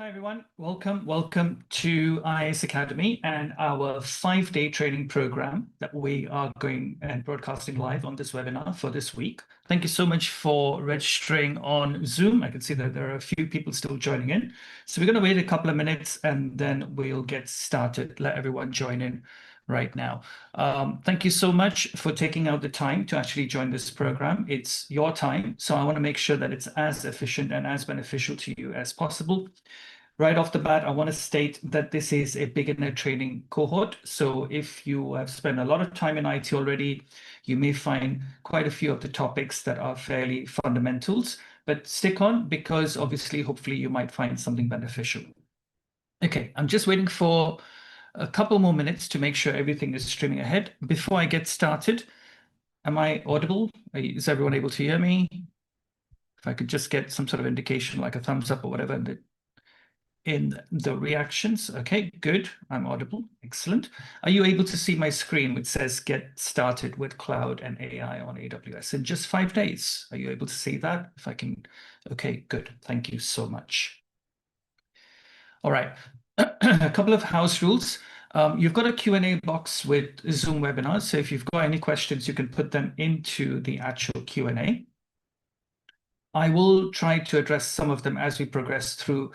Hi everyone, welcome to IIS Academy and our 5-day training program that we are going and broadcasting live on this webinar for this week. Thank you so much for registering on Zoom. I can see that there are a few people still joining in. So we're going to wait a couple of minutes and then we'll get started. Let everyone join in right now. Thank you so much for taking out the time to actually join this program. It's your time, so I want to make sure that it's as efficient and as beneficial to you as possible. Right off the bat, I want to state that this is a beginner training cohort. So if you have spent a lot of time in IT already, you may find quite a few of the topics that are fairly fundamentals, but stick on because obviously, hopefully you might find something beneficial. Okay, I'm just waiting for a couple more minutes to make sure everything is streaming ahead. Before I get started, am I audible? Is everyone able to hear me? If I could just get some sort of indication like a thumbs up or whatever in the reactions. Okay, good. I'm audible. Excellent. Are you able to see my screen which says get started with cloud and AI on AWS in just 5 days? Are you able to see that? If I can. Okay, good. Thank you so much. All right. A couple of house rules. You've got a Q&A box with Zoom webinars. So if you've got any questions, you can put them into the actual Q&A. I will try to address some of them as we progress through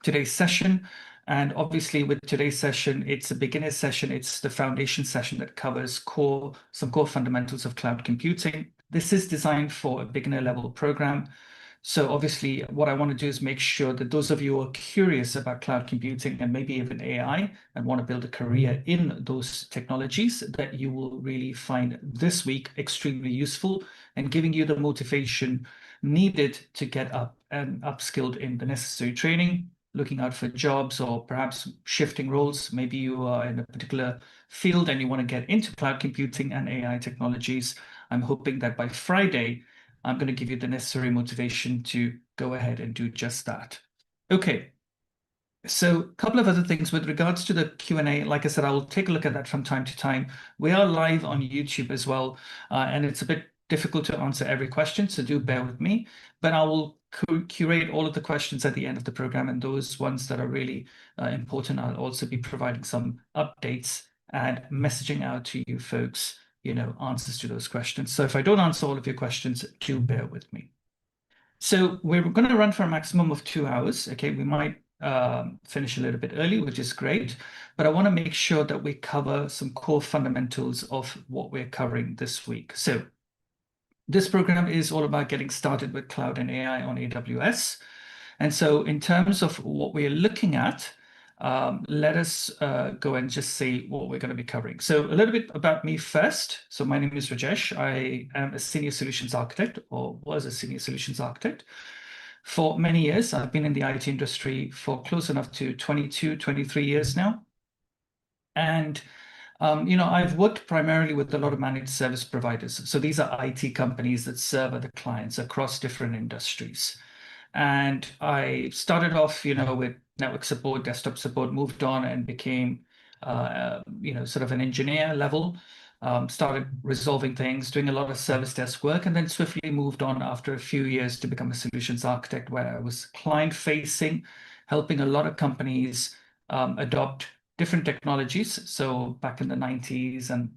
today's session. And obviously with today's session, it's a beginner session. It's the foundation session that covers some core fundamentals of cloud computing. This is designed for a beginner level program. So obviously what I want to do is make sure that those of you who are curious about cloud computing and maybe even AI and want to build a career in those technologies, that you will really find this week extremely useful and giving you the motivation needed to get up and upskilled in the necessary training, looking out for jobs or perhaps shifting roles. Maybe you are in a particular field and you want to get into cloud computing and AI technologies. I'm hoping that by Friday, I'm going to give you the necessary motivation to go ahead and do just that. Okay. So a couple of other things with regards to the Q&A. Like I said, I will take a look at that from time to time. We are live on YouTube as well, and it's a bit difficult to answer every question, so do bear with me. But I will curate all of the questions at the end of the program, and those ones that are really important, I'll also be providing some updates and messaging out to you folks, answers to those questions. So if I don't answer all of your questions, do bear with me. So we're going to run for a maximum of 2 hours. Okay, we might finish a little bit early, which is great, but I want to make sure that we cover some core fundamentals of what we're covering this week. So this program is all about getting started with cloud and AI on AWS. And so in terms of what we're looking at, let us go and just see what we're going to be covering. So a little bit about me first. So my name is Rajesh. I am a senior solutions architect, or was a senior solutions architect for many years. I've been in the IT industry for close enough to 22, 23 years now. And I've worked primarily with a lot of managed service providers. So these are IT companies that serve other clients across different industries. And I started off, with network support, desktop support, moved on and became, sort of an engineer level, started resolving things, doing a lot of service desk work, and then swiftly moved on after a few years to become a solutions architect, where I was client facing, helping a lot of companies adopt different technologies. So back in the 90s and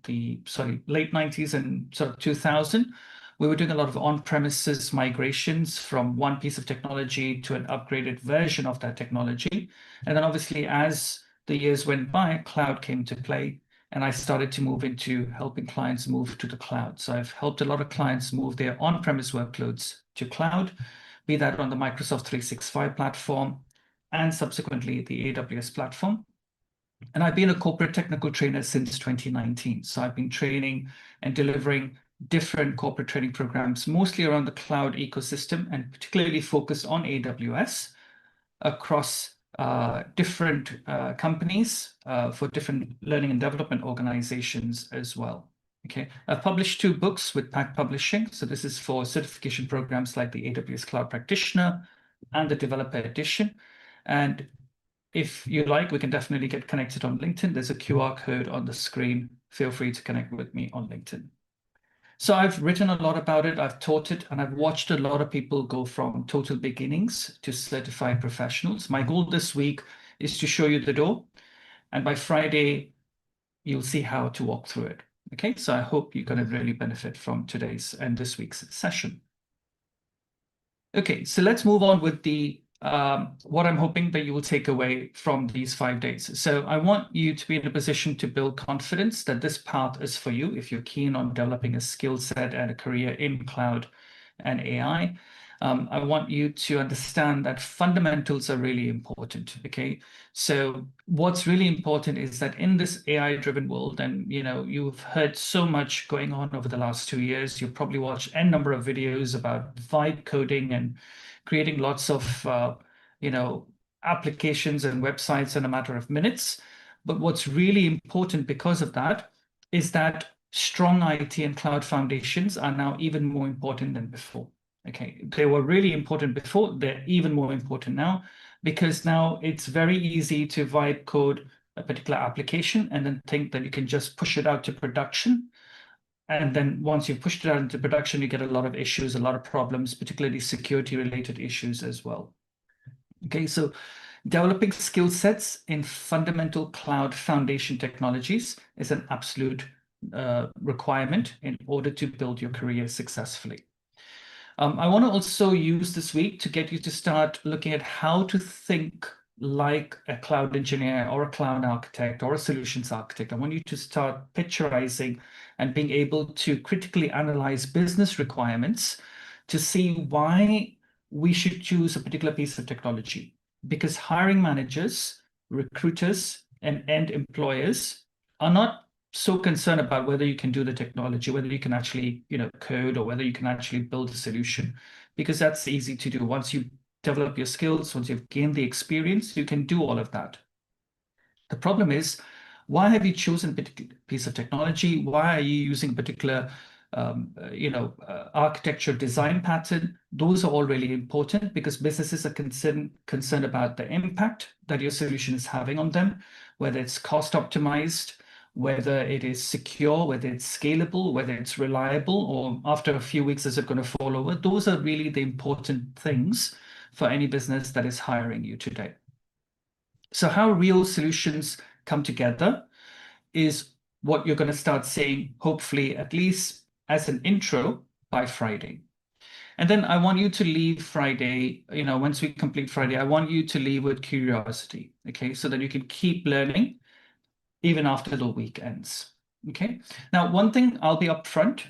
late 90s and sort of 2000, we were doing a lot of on-premises migrations from one piece of technology to an upgraded version of that technology. And then obviously, as the years went by, cloud came to play, and I started to move into helping clients move to the cloud. So I've helped a lot of clients move their on-premise workloads to cloud, be that on the Microsoft 365 platform and subsequently the AWS platform. And I've been a corporate technical trainer since 2019. So I've been training and delivering different corporate training programs, mostly around the cloud ecosystem and particularly focused on AWS across different companies for different learning and development organizations as well. Okay, I've published 2 books with Pack Publishing. So this is for certification programs like the AWS Cloud Practitioner and the Developer Edition. And if you like, we can definitely get connected on LinkedIn. There's a QR code on the screen. Feel free to connect with me on LinkedIn. So I've written a lot about it, I've taught it, and I've watched a lot of people go from total beginnings to certified professionals. My goal this week is to show you the door, and by Friday, you'll see how to walk through it. Okay, so I hope you're going to really benefit from today's and this week's session. Okay, so let's move on with the what I'm hoping that you will take away from these 5 days. So I want you to be in a position to build confidence that this path is for you if you're keen on developing a skill set and a career in cloud and AI. I want you to understand that fundamentals are really important. Okay, so what's really important is that in this AI-driven world, and you've heard so much going on over the last 2 years. You've probably watched n number of videos about vibe coding and creating lots of applications and websites in a matter of minutes. But what's really important because of that is that strong IT and cloud foundations are now even more important than before. Okay, they were really important before, they're even more important now, because now it's very easy to vibe code a particular application and then think that you can just push it out to production. And then once you've pushed it out into production, you get a lot of issues, a lot of problems, particularly security related issues as well. Okay, so developing skill sets in fundamental cloud foundation technologies is an absolute requirement in order to build your career successfully. I want to also use this week to get you to start looking at how to think like a cloud engineer or a cloud architect or a solutions architect. I want you to start picturizing and being able to critically analyze business requirements to see why we should choose a particular piece of technology. Because hiring managers, recruiters, and end employers are not so concerned about whether you can do the technology, whether you can actually, code, or whether you can actually build a solution, because that's easy to do. Once you develop your skills, once you've gained the experience, you can do all of that. The problem is, why have you chosen a particular piece of technology? Why are you using a particular architecture design pattern? Those are all really important because businesses are concerned about the impact that your solution is having on them, whether it's cost optimized, whether it is secure, whether it's scalable, whether it's reliable, or after a few weeks, is it going to fall over? Those are really the important things for any business that is hiring you today. So how real solutions come together is what you're going to start seeing, hopefully, at least as an intro by Friday. And then I want you to leave Friday, once we complete Friday, I want you to leave with curiosity, okay, so that you can keep learning even after the week ends. Okay. Now, one thing I'll be upfront.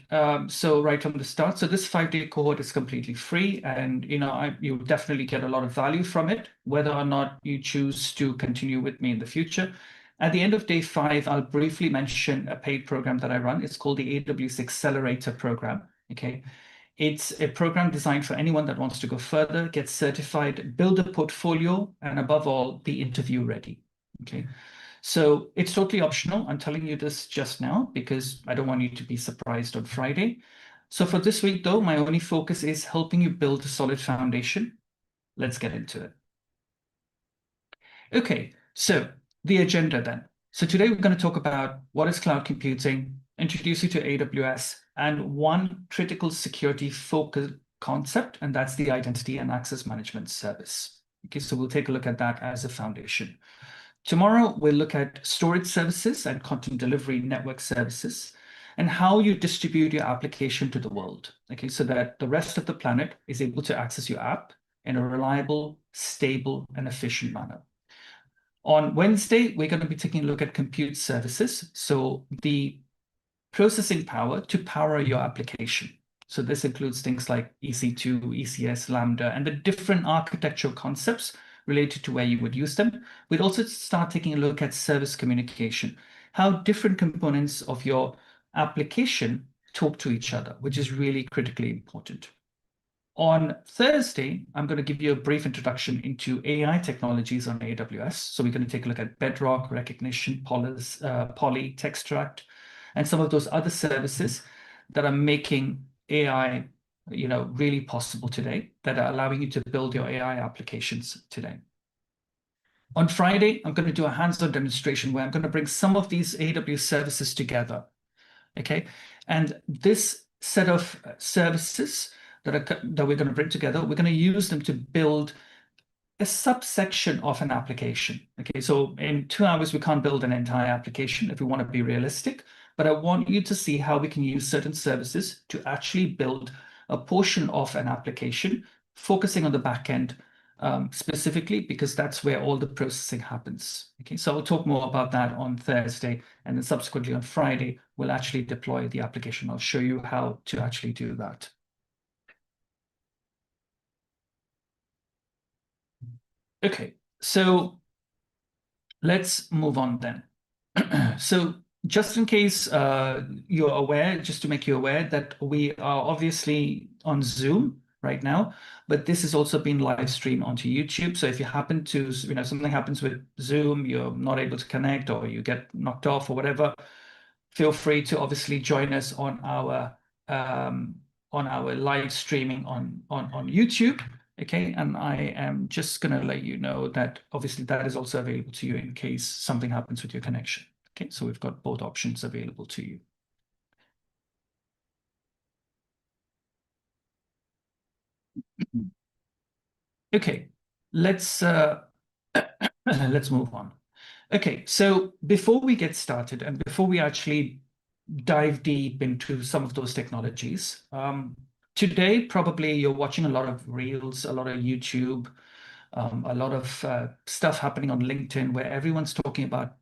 So right from the start, so this 5-day cohort is completely free, and you definitely get a lot of value from it, whether or not you choose to continue with me in the future. At the end of day 5, I'll briefly mention a paid program that I run. It's called the AWS Accelerator Program. Okay. It's a program designed for anyone that wants to go further, get certified, build a portfolio, and above all, be interview ready. Okay. So it's totally optional. I'm telling you this just now because I don't want you to be surprised on Friday. So for this week, though, my only focus is helping you build a solid foundation. Let's get into it. Okay, so the agenda then. So today we're going to talk about what is cloud computing, introduce you to AWS, and one critical security focused concept, and that's the identity and access management service. Okay, so we'll take a look at that as a foundation. Tomorrow, we'll look at storage services and content delivery network services and how you distribute your application to the world, okay, so that the rest of the planet is able to access your app in a reliable, stable, and efficient manner. On Wednesday, we're going to be taking a look at compute services, so the processing power to power your application. So this includes things like EC2, ECS, Lambda, and the different architectural concepts related to where you would use them. We'd also start taking a look at service communication, how different components of your application talk to each other, which is really critically important. On Thursday, I'm going to give you a brief introduction into AI technologies on AWS. So we're going to take a look at Bedrock, Recognition, Poly, Textract, and some of those other services that are making AI really possible today, that are allowing you to build your AI applications today. On Friday, I'm going to do a hands-on demonstration where I'm going to bring some of these AWS services together. Okay, and this set of services that we're going to bring together. We're going to use them to build a subsection of an application. Okay, so in 2 hours, we can't build an entire application if we want to be realistic, but I want you to see how we can use certain services to actually build a portion of an application, focusing on the back end specifically, because that's where all the processing happens. Okay, so I'll talk more about that on Thursday, and then subsequently on Friday, we'll actually deploy the application. I'll show you how to actually do that. Okay, so let's move on then. So just in case you're aware, just to make you aware that we are obviously on Zoom right now, but this is also being live streamed onto YouTube. So if you happen to, something happens with Zoom, you're not able to connect or you get knocked off or whatever, feel free to obviously join us on our live streaming on YouTube. Okay, and I am just going to let you know that obviously that is also available to you in case something happens with your connection. Okay, so we've got both options available to you. Okay, let's let's move on. Okay, so before we get started and before we actually dive deep into some of those technologies, today probably you're watching a lot of reels, a lot of YouTube, a lot of stuff happening on LinkedIn where everyone's talking about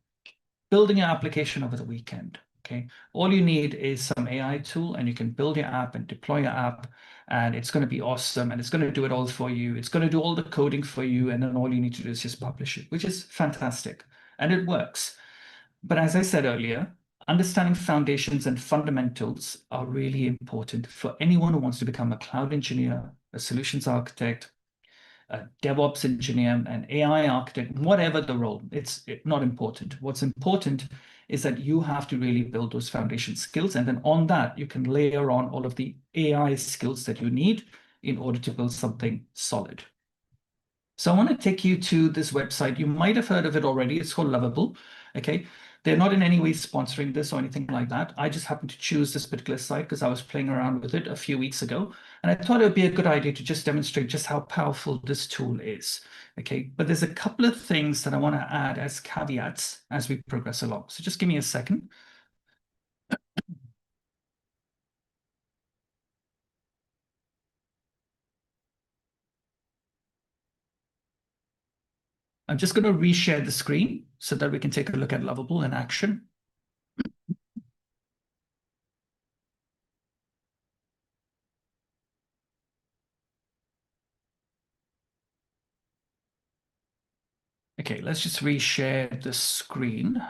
building an application over the weekend. Okay, all you need is some AI tool and you can build your app and deploy your app, and it's going to be awesome and it's going to do it all for you. It's going to do all the coding for you, and then all you need to do is just publish it, which is fantastic. And it works. But as I said earlier, understanding foundations and fundamentals are really important for anyone who wants to become a cloud engineer, a solutions architect, a DevOps engineer, an AI architect, whatever the role, it's not important. What's important is that you have to really build those foundation skills. And then on that, you can layer on all of the AI skills that you need in order to build something solid. So I want to take you to this website. You might have heard of it already. It's called Lovable. Okay. They're not in any way sponsoring this or anything like that. I just happened to choose this particular site because I was playing around with it a few weeks ago. And I thought it would be a good idea to just demonstrate just how powerful this tool is. Okay. But there's a couple of things that I want to add as caveats as we progress along. So just give me a second. I'm just going to reshare the screen so that we can take a look at Lovable in action. Okay, let's just reshare the screen.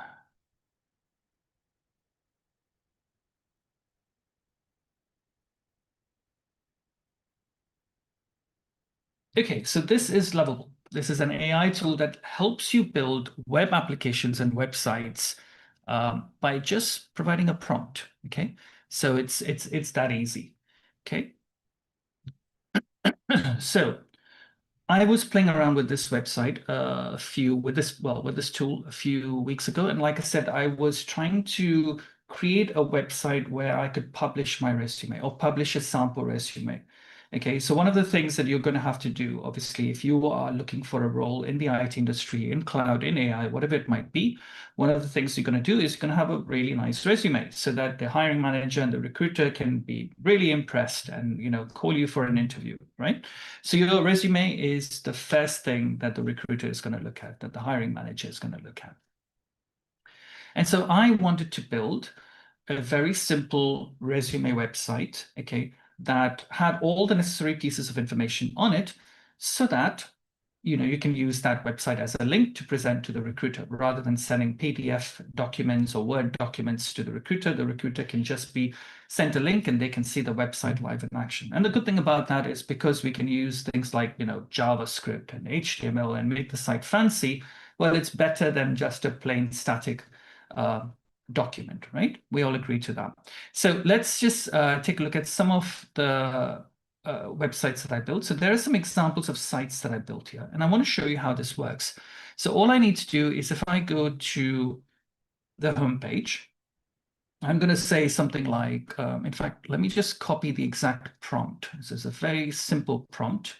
Okay, so this is Lovable. This is an AI tool that helps you build web applications and websites by just providing a prompt. Okay, so it's that easy. Okay, so I was playing around with this website with this tool a few weeks ago, and like I said, I was trying to create a website where I could publish my resume or publish a sample resume. Okay, so one of the things that you're going to have to do, obviously, if you are looking for a role in the IT industry, in cloud, in AI, whatever it might be, one of the things you're going to do is you're going to have a really nice resume so that the hiring manager and the recruiter can be really impressed and call you for an interview, right? So your resume is the first thing that the recruiter is going to look at, that the hiring manager is going to look at. And so I wanted to build a very simple resume website, okay, that had all the necessary pieces of information on it so that you can use that website as a link to present to the recruiter rather than sending PDF documents or Word documents to the recruiter. The recruiter can just be sent a link and they can see the website live in action. And the good thing about that is because we can use things like, JavaScript and HTML and make the site fancy, well, it's better than just a plain static document, right? We all agree to that. So let's just take a look at some of the websites that I built. So there are some examples of sites that I built here, and I want to show you how this works. So all I need to do is if I go to the home page, I'm going to say something like, in fact, let me just copy the exact prompt. This is a very simple prompt.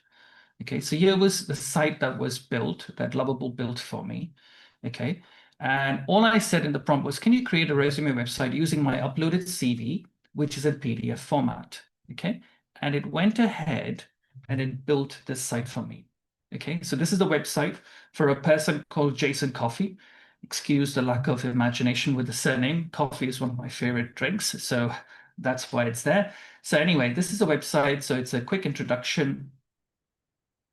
Okay, so here was the site that was built, that Lovable built for me. Okay, and all I said in the prompt was, can you create a resume website using my uploaded CV, which is in PDF format? Okay, and it went ahead and it built this site for me. Okay, so this is the website for a person called Jason Coffee. Excuse the lack of imagination with the surname. Coffee is one of my favorite drinks, so that's why it's there. So anyway, this is a website, so it's a quick introduction.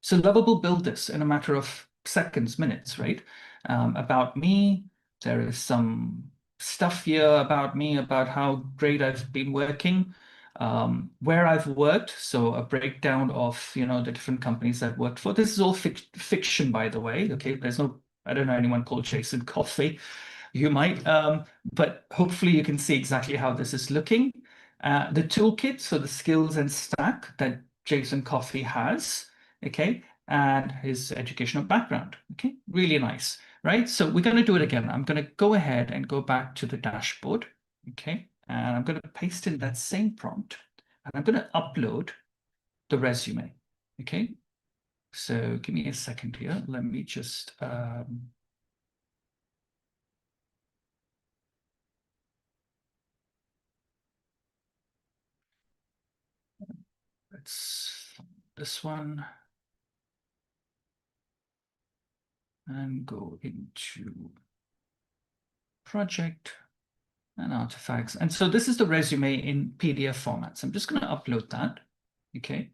So Lovable built this in a matter of seconds, minutes, right? About me, there is some stuff here about me, about how great I've been working, where I've worked. So a breakdown of, the different companies I've worked for. This is all fiction, by the way. Okay, I don't know anyone called Jason Coffey. You might, but hopefully you can see exactly how this is looking. The toolkit, so the skills and stack that Jason Coffey has, okay, and his educational background, okay, really nice, right? So we're going to do it again. I'm going to go ahead and go back to the dashboard, okay, and I'm going to paste in that same prompt, and I'm going to upload the resume, okay? So give me a second here. Let me just let's find this one and go into project and artifacts. And so this is the resume in PDF format. So I'm just going to upload that. Okay.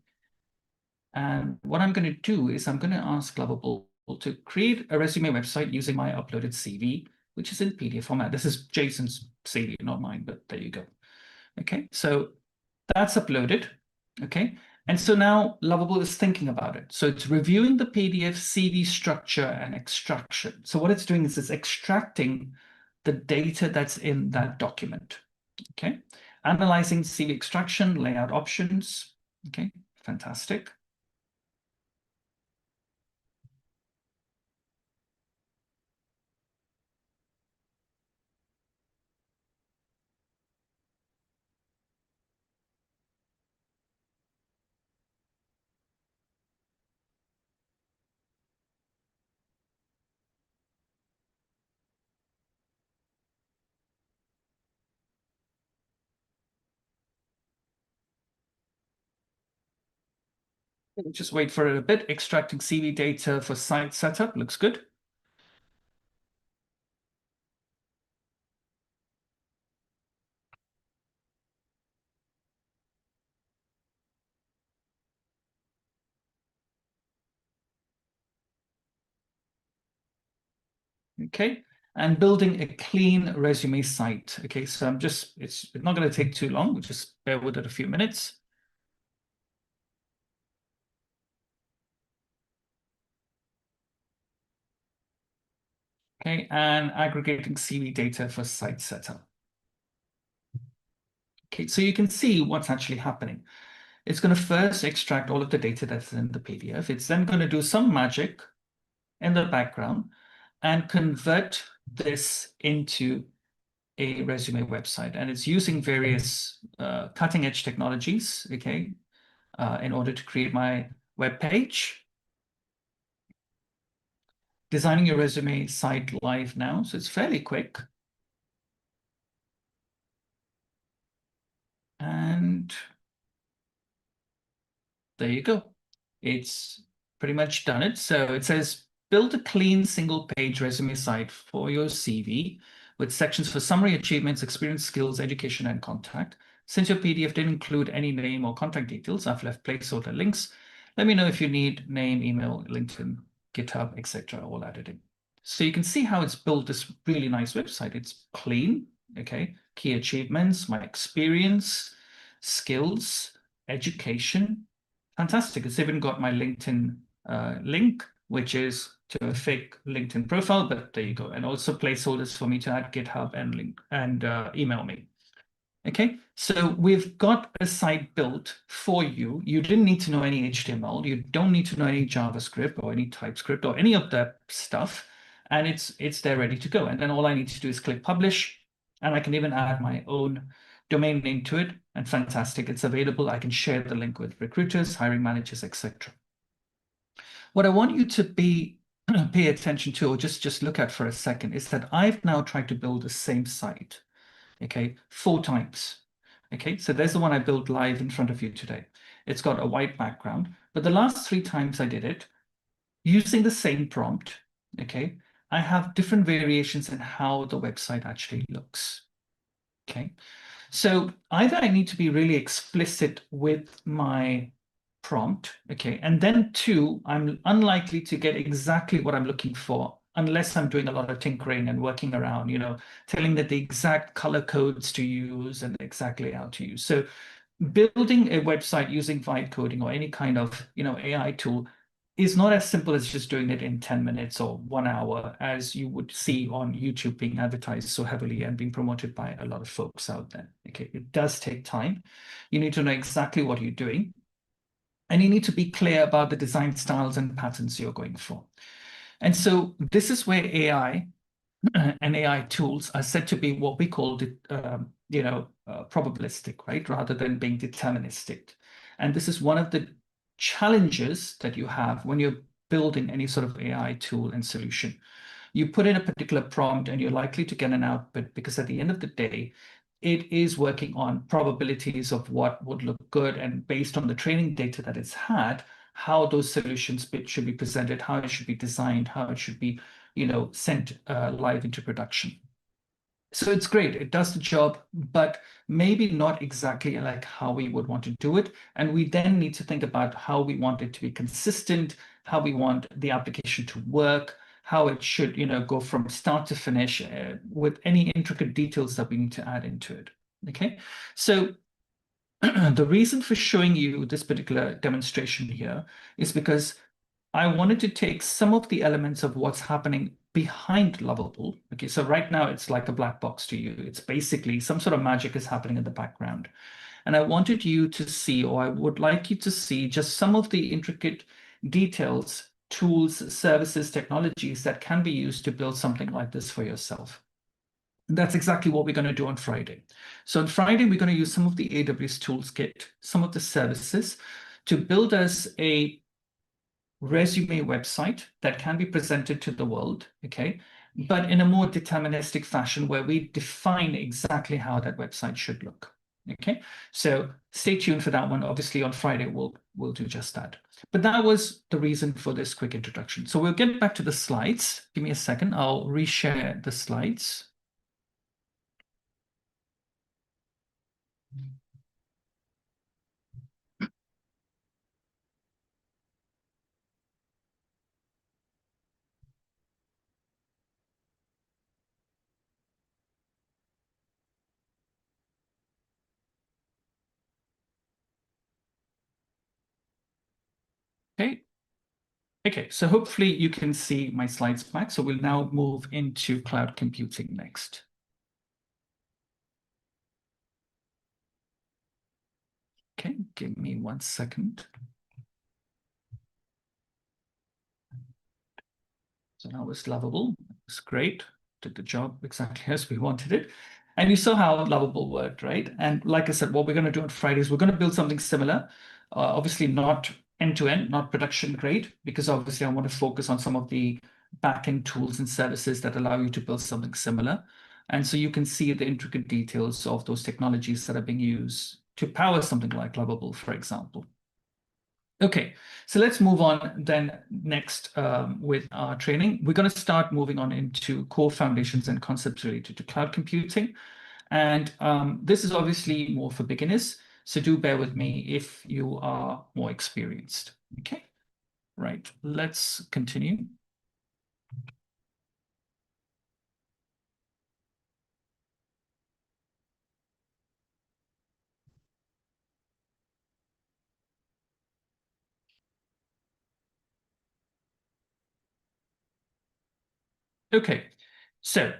And what I'm going to do is I'm going to ask Lovable to create a resume website using my uploaded CV, which is in PDF format. This is Jason's CV, not mine, but there you go. Okay. So that's uploaded. Okay. And so now Lovable is thinking about it. So it's reviewing the PDF CV structure and extraction. So what it's doing is it's extracting the data that's in that document. Okay. Analyzing CV extraction, layout options. Okay. Fantastic. Just wait for it a bit. Extracting CV data for site setup looks good. Okay. And building a clean resume site. Okay. So it's not going to take too long. We'll just bear with it a few minutes. Okay. And aggregating CV data for site setup. Okay. So you can see what's actually happening. It's going to first extract all of the data that's in the PDF. It's then going to do some magic in the background and convert this into a resume website. And it's using various cutting edge technologies, okay, in order to create my web page. Designing your resume site live now, so it's fairly quick. And there you go. It's pretty much done it. So it says, build a clean single page resume site for your CV with sections for summary, achievements, experience, skills, education, and contact. Since your PDF didn't include any name or contact details, I've left placeholder links. Let me know if you need name, email, LinkedIn, GitHub, etc. all added in. So you can see how it's built this really nice website. It's clean, okay? Key achievements, my experience, skills, education. Fantastic. It's even got my LinkedIn link, which is to a fake LinkedIn profile, but there you go. And also placeholders for me to add GitHub and link and email me. Okay, so we've got a site built for you. You didn't need to know any HTML. You don't need to know any JavaScript or any TypeScript or any of that stuff. And it's there ready to go. And then all I need to do is click publish. And I can even add my own domain name to it. And fantastic, it's available. I can share the link with recruiters, hiring managers, etc. What I want you to pay attention to, or just look at for a second, is that I've now tried to build the same site, okay, 4 times. Okay, so there's the one I built live in front of you today. It's got a white background, but the last 3 times I did it using the same prompt, okay, I have different variations in how the website actually looks. Okay, so either I need to be really explicit with my prompt, okay, and then 2, I'm unlikely to get exactly what I'm looking for unless I'm doing a lot of tinkering and working around, telling that the exact color codes to use and the exact layout to use. So building a website using vibe coding or any kind of AI tool is not as simple as just doing it in 10 minutes or 1 hour, as you would see on YouTube being advertised so heavily and being promoted by a lot of folks out there. Okay, it does take time. You need to know exactly what you're doing, and you need to be clear about the design styles and patterns you're going for. And so this is where AI and AI tools are said to be what we call probabilistic, right? Rather than being deterministic. And this is one of the challenges that you have when you're building any sort of AI tool and solution. You put in a particular prompt and you're likely to get an output, because at the end of the day, it is working on probabilities of what would look good, and based on the training data that it's had, how those solutions should be presented, how it should be designed, how it should be sent live into production. So it's great. It does the job, but maybe not exactly like how we would want to do it. And we then need to think about how we want it to be consistent, how we want the application to work, how it should, go from start to finish, with any intricate details that we need to add into it. Okay, so the reason for showing you this particular demonstration here is because I wanted to take some of the elements of what's happening behind Lovable. Okay, so right now it's like a black box to you. It's basically some sort of magic is happening in the background. And I wanted you to see, or I would like you to see, just some of the intricate details, tools, services, technologies that can be used to build something like this for yourself. And that's exactly what we're going to do on Friday. So on Friday, we're going to use some of the AWS Tools Kit, some of the services, to build us a resume website that can be presented to the world, okay, but in a more deterministic fashion where we define exactly how that website should look. Okay, so stay tuned for that one. Obviously, on Friday, we'll do just that. But that was the reason for this quick introduction. So we'll get back to the slides. Give me a second. I'll reshare the slides. Okay. Okay, so hopefully you can see my slides back. So we'll now move into cloud computing next. Okay, give me 1 second. So now it's lovable. It's great. Did the job exactly as we wanted it. And you saw how lovable worked, right? And like I said, what we're going to do on Friday is we're going to build something similar. Obviously not end-to-end, not production grade, because obviously I want to focus on some of the back-end tools and services that allow you to build something similar. And so you can see the intricate details of those technologies that are being used to power something like Lovable, for example. Okay, so let's move on then next with our training. We're going to start moving on into core foundations and concepts related to cloud computing. And this is obviously more for beginners, so do bear with me if you are more experienced. Okay, right, let's continue. Okay, so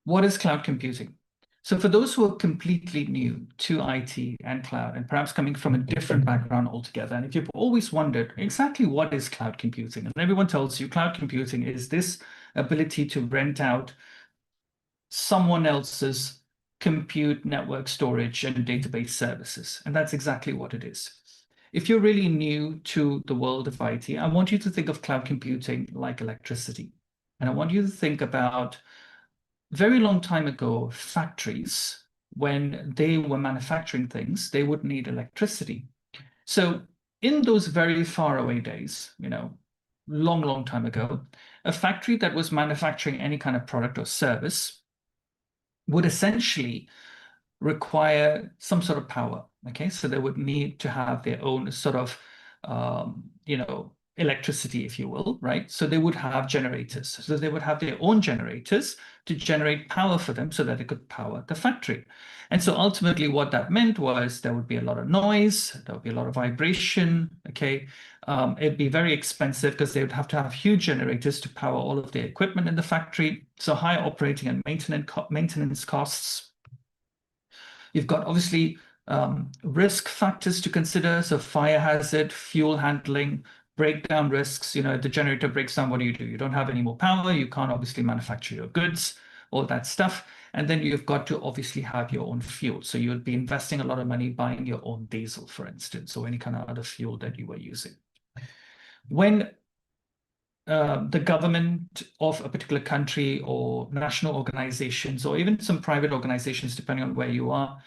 what is cloud computing? So for those who are completely new to IT and cloud, and perhaps coming from a different background altogether, and if you've always wondered exactly what is cloud computing, and everyone tells you cloud computing is this ability to rent out someone else's compute, network, storage, and database services. And that's exactly what it is. If you're really new to the world of IT, I want you to think of cloud computing like electricity. And I want you to think about very long time ago, factories, when they were manufacturing things, they would need electricity. So in those very far away days, long time ago, a factory that was manufacturing any kind of product or service would essentially require some sort of power. Okay, so they would need to have their own sort of, electricity, if you will, right? So they would have generators. So they would have their own generators to generate power for them so that they could power the factory. And so ultimately what that meant was there would be a lot of noise, there would be a lot of vibration, okay? It'd be very expensive because they would have to have huge generators to power all of the equipment in the factory. So high operating and maintenance costs. You've got obviously risk factors to consider. So fire hazard, fuel handling, breakdown risks. If the generator breaks down, what do? You don't have any more power. You can't obviously manufacture your goods, all that stuff. And then you've got to obviously have your own fuel. So you'll be investing a lot of money buying your own diesel, for instance, or any kind of other fuel that you were using. When the government of a particular country or national organizations or even some private organizations, depending on where you are,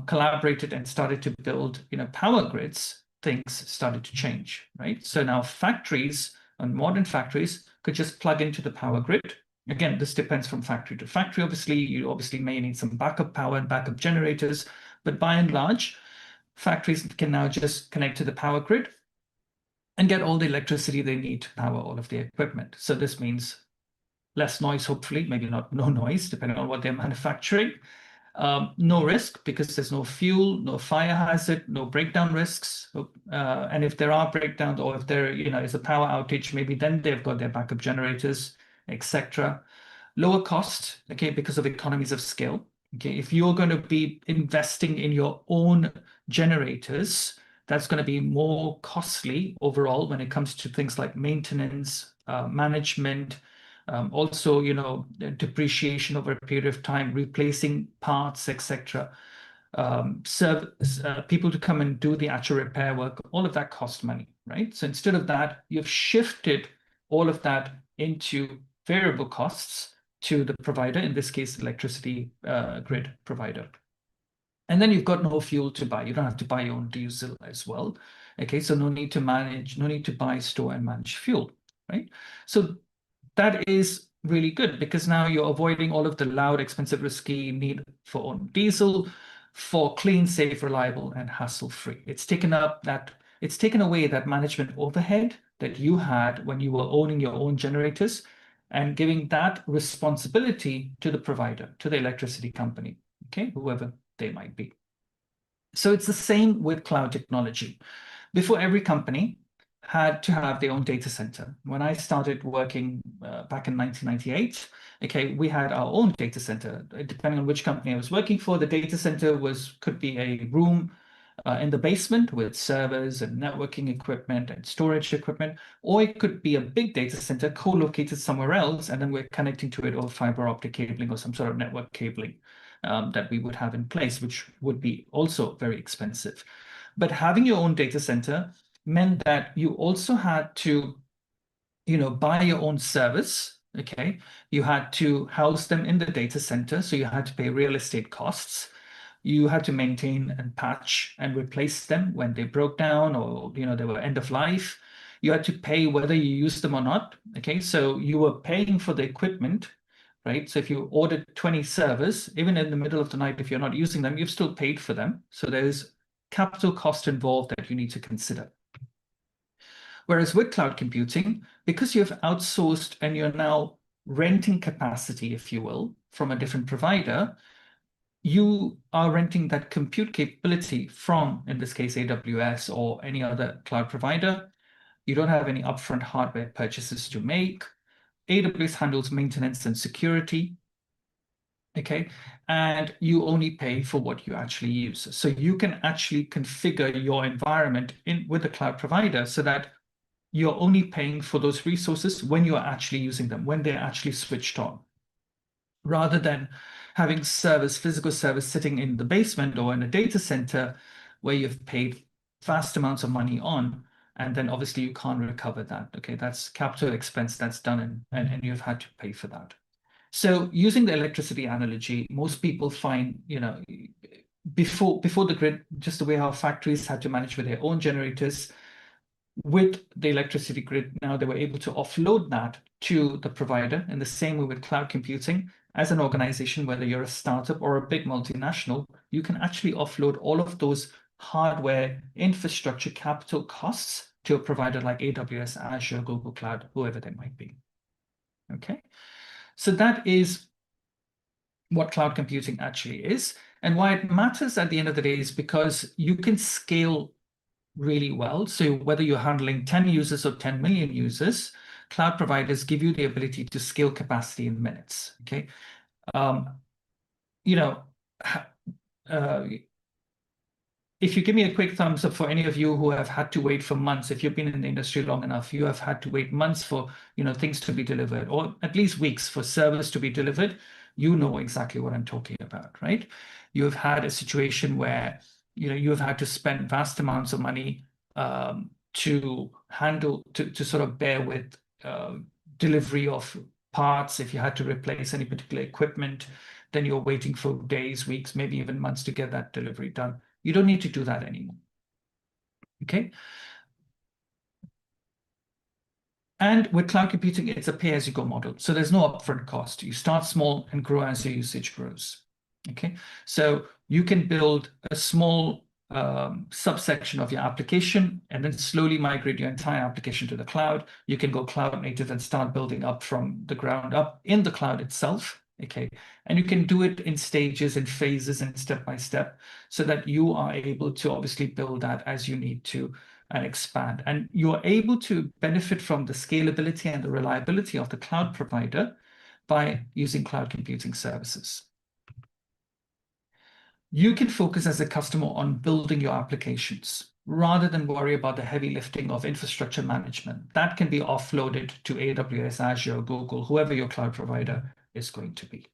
collaborated and started to build, power grids, things started to change, right? So now factories and modern factories could just plug into the power grid. Again, this depends from factory to factory. Obviously, you obviously may need some backup power and backup generators, but by and large, factories can now just connect to the power grid and get all the electricity they need to power all of the equipment. So this means less noise, hopefully, maybe not no noise, depending on what they're manufacturing. No risk because there's no fuel, no fire hazard, no breakdown risks. And if there are breakdowns or if there is a power outage, maybe then they've got their backup generators, etc. Lower cost, okay, because of economies of scale. Okay, if you're going to be investing in your own generators, that's going to be more costly overall when it comes to things like maintenance, management, also, depreciation over a period of time, replacing parts, etc. People to come and do the actual repair work, all of that costs money, right? So instead of that, you've shifted all of that into variable costs to the provider, in this case, electricity grid provider. And then you've got no fuel to buy. You don't have to buy your own diesel as well. Okay, so no need to buy, store, and manage fuel, right? So that is really good because now you're avoiding all of the loud, expensive, risky need for own diesel for clean, safe, reliable, and hassle-free. It's taken away that management overhead that you had when you were owning your own generators and giving that responsibility to the provider, to the electricity company, okay, whoever they might be. So it's the same with cloud technology. Before, every company had to have their own data center. When I started working back in 1998, okay, we had our own data center. Depending on which company I was working for, the data center could be a room in the basement with servers and networking equipment and storage equipment, or it could be a big data center co-located somewhere else, and then we're connecting to it over fiber optic cabling or some sort of network cabling that we would have in place, which would be also very expensive. But having your own data center meant that you also had to, buy your own servers, okay? You had to house them in the data center, so you had to pay real estate costs. You had to maintain and patch and replace them when they broke down or, they were end of life. You had to pay whether you used them or not, okay? So you were paying for the equipment, right? So if you ordered 20 servers, even in the middle of the night, if you're not using them, you've still paid for them. So there's capital cost involved that you need to consider. Whereas with cloud computing, because you've outsourced and you're now renting capacity, if you will, from a different provider, you are renting that compute capability from, in this case, AWS or any other cloud provider. You don't have any upfront hardware purchases to make. AWS handles maintenance and security, okay? And you only pay for what you actually use. So you can actually configure your environment with the cloud provider so that you're only paying for those resources when you're actually using them, when they're actually switched on. rather than having physical service sitting in the basement or in a data center where you've paid vast amounts of money on, and then obviously you can't recover that. Okay, that's capital expense that's done, and you've had to pay for that. So using the electricity analogy, most people find, before the grid, just the way how factories had to manage with their own generators, with the electricity grid now, they were able to offload that to the provider. In the same way with cloud computing, as an organization, whether you're a startup or a big multinational, you can actually offload all of those hardware infrastructure capital costs to a provider like AWS, Azure, Google Cloud, whoever they might be. Okay, so that is what cloud computing actually is. And why it matters at the end of the day is because you can scale really well. So whether you're handling 10 users or 10 million users, cloud providers give you the ability to scale capacity in minutes. Okay. You know, uh, if you give me a quick thumbs up for any of you who have had to wait for months, if you've been in the industry long enough, you have had to wait months for, things to be delivered, or at least weeks for servers to be delivered, you know exactly what I'm talking about, right? You have had a situation where, you have had to spend vast amounts of money to sort of bear with delivery of parts. If you had to replace any particular equipment, then you're waiting for days, weeks, maybe even months to get that delivery done. You don't need to do that anymore. Okay. And with cloud computing, it's a pay-as-you-go model. So there's no upfront cost. You start small and grow as your usage grows. Okay. So you can build a small subsection of your application and then slowly migrate your entire application to the cloud. You can go cloud native and start building up from the ground up in the cloud itself. Okay. And you can do it in stages and phases and step by step so that you are able to obviously build that as you need to and expand. And you're able to benefit from the scalability and the reliability of the cloud provider by using cloud computing services. You can focus as a customer on building your applications rather than worry about the heavy lifting of infrastructure management. That can be offloaded to AWS, Azure, Google, whoever your cloud provider is going to be.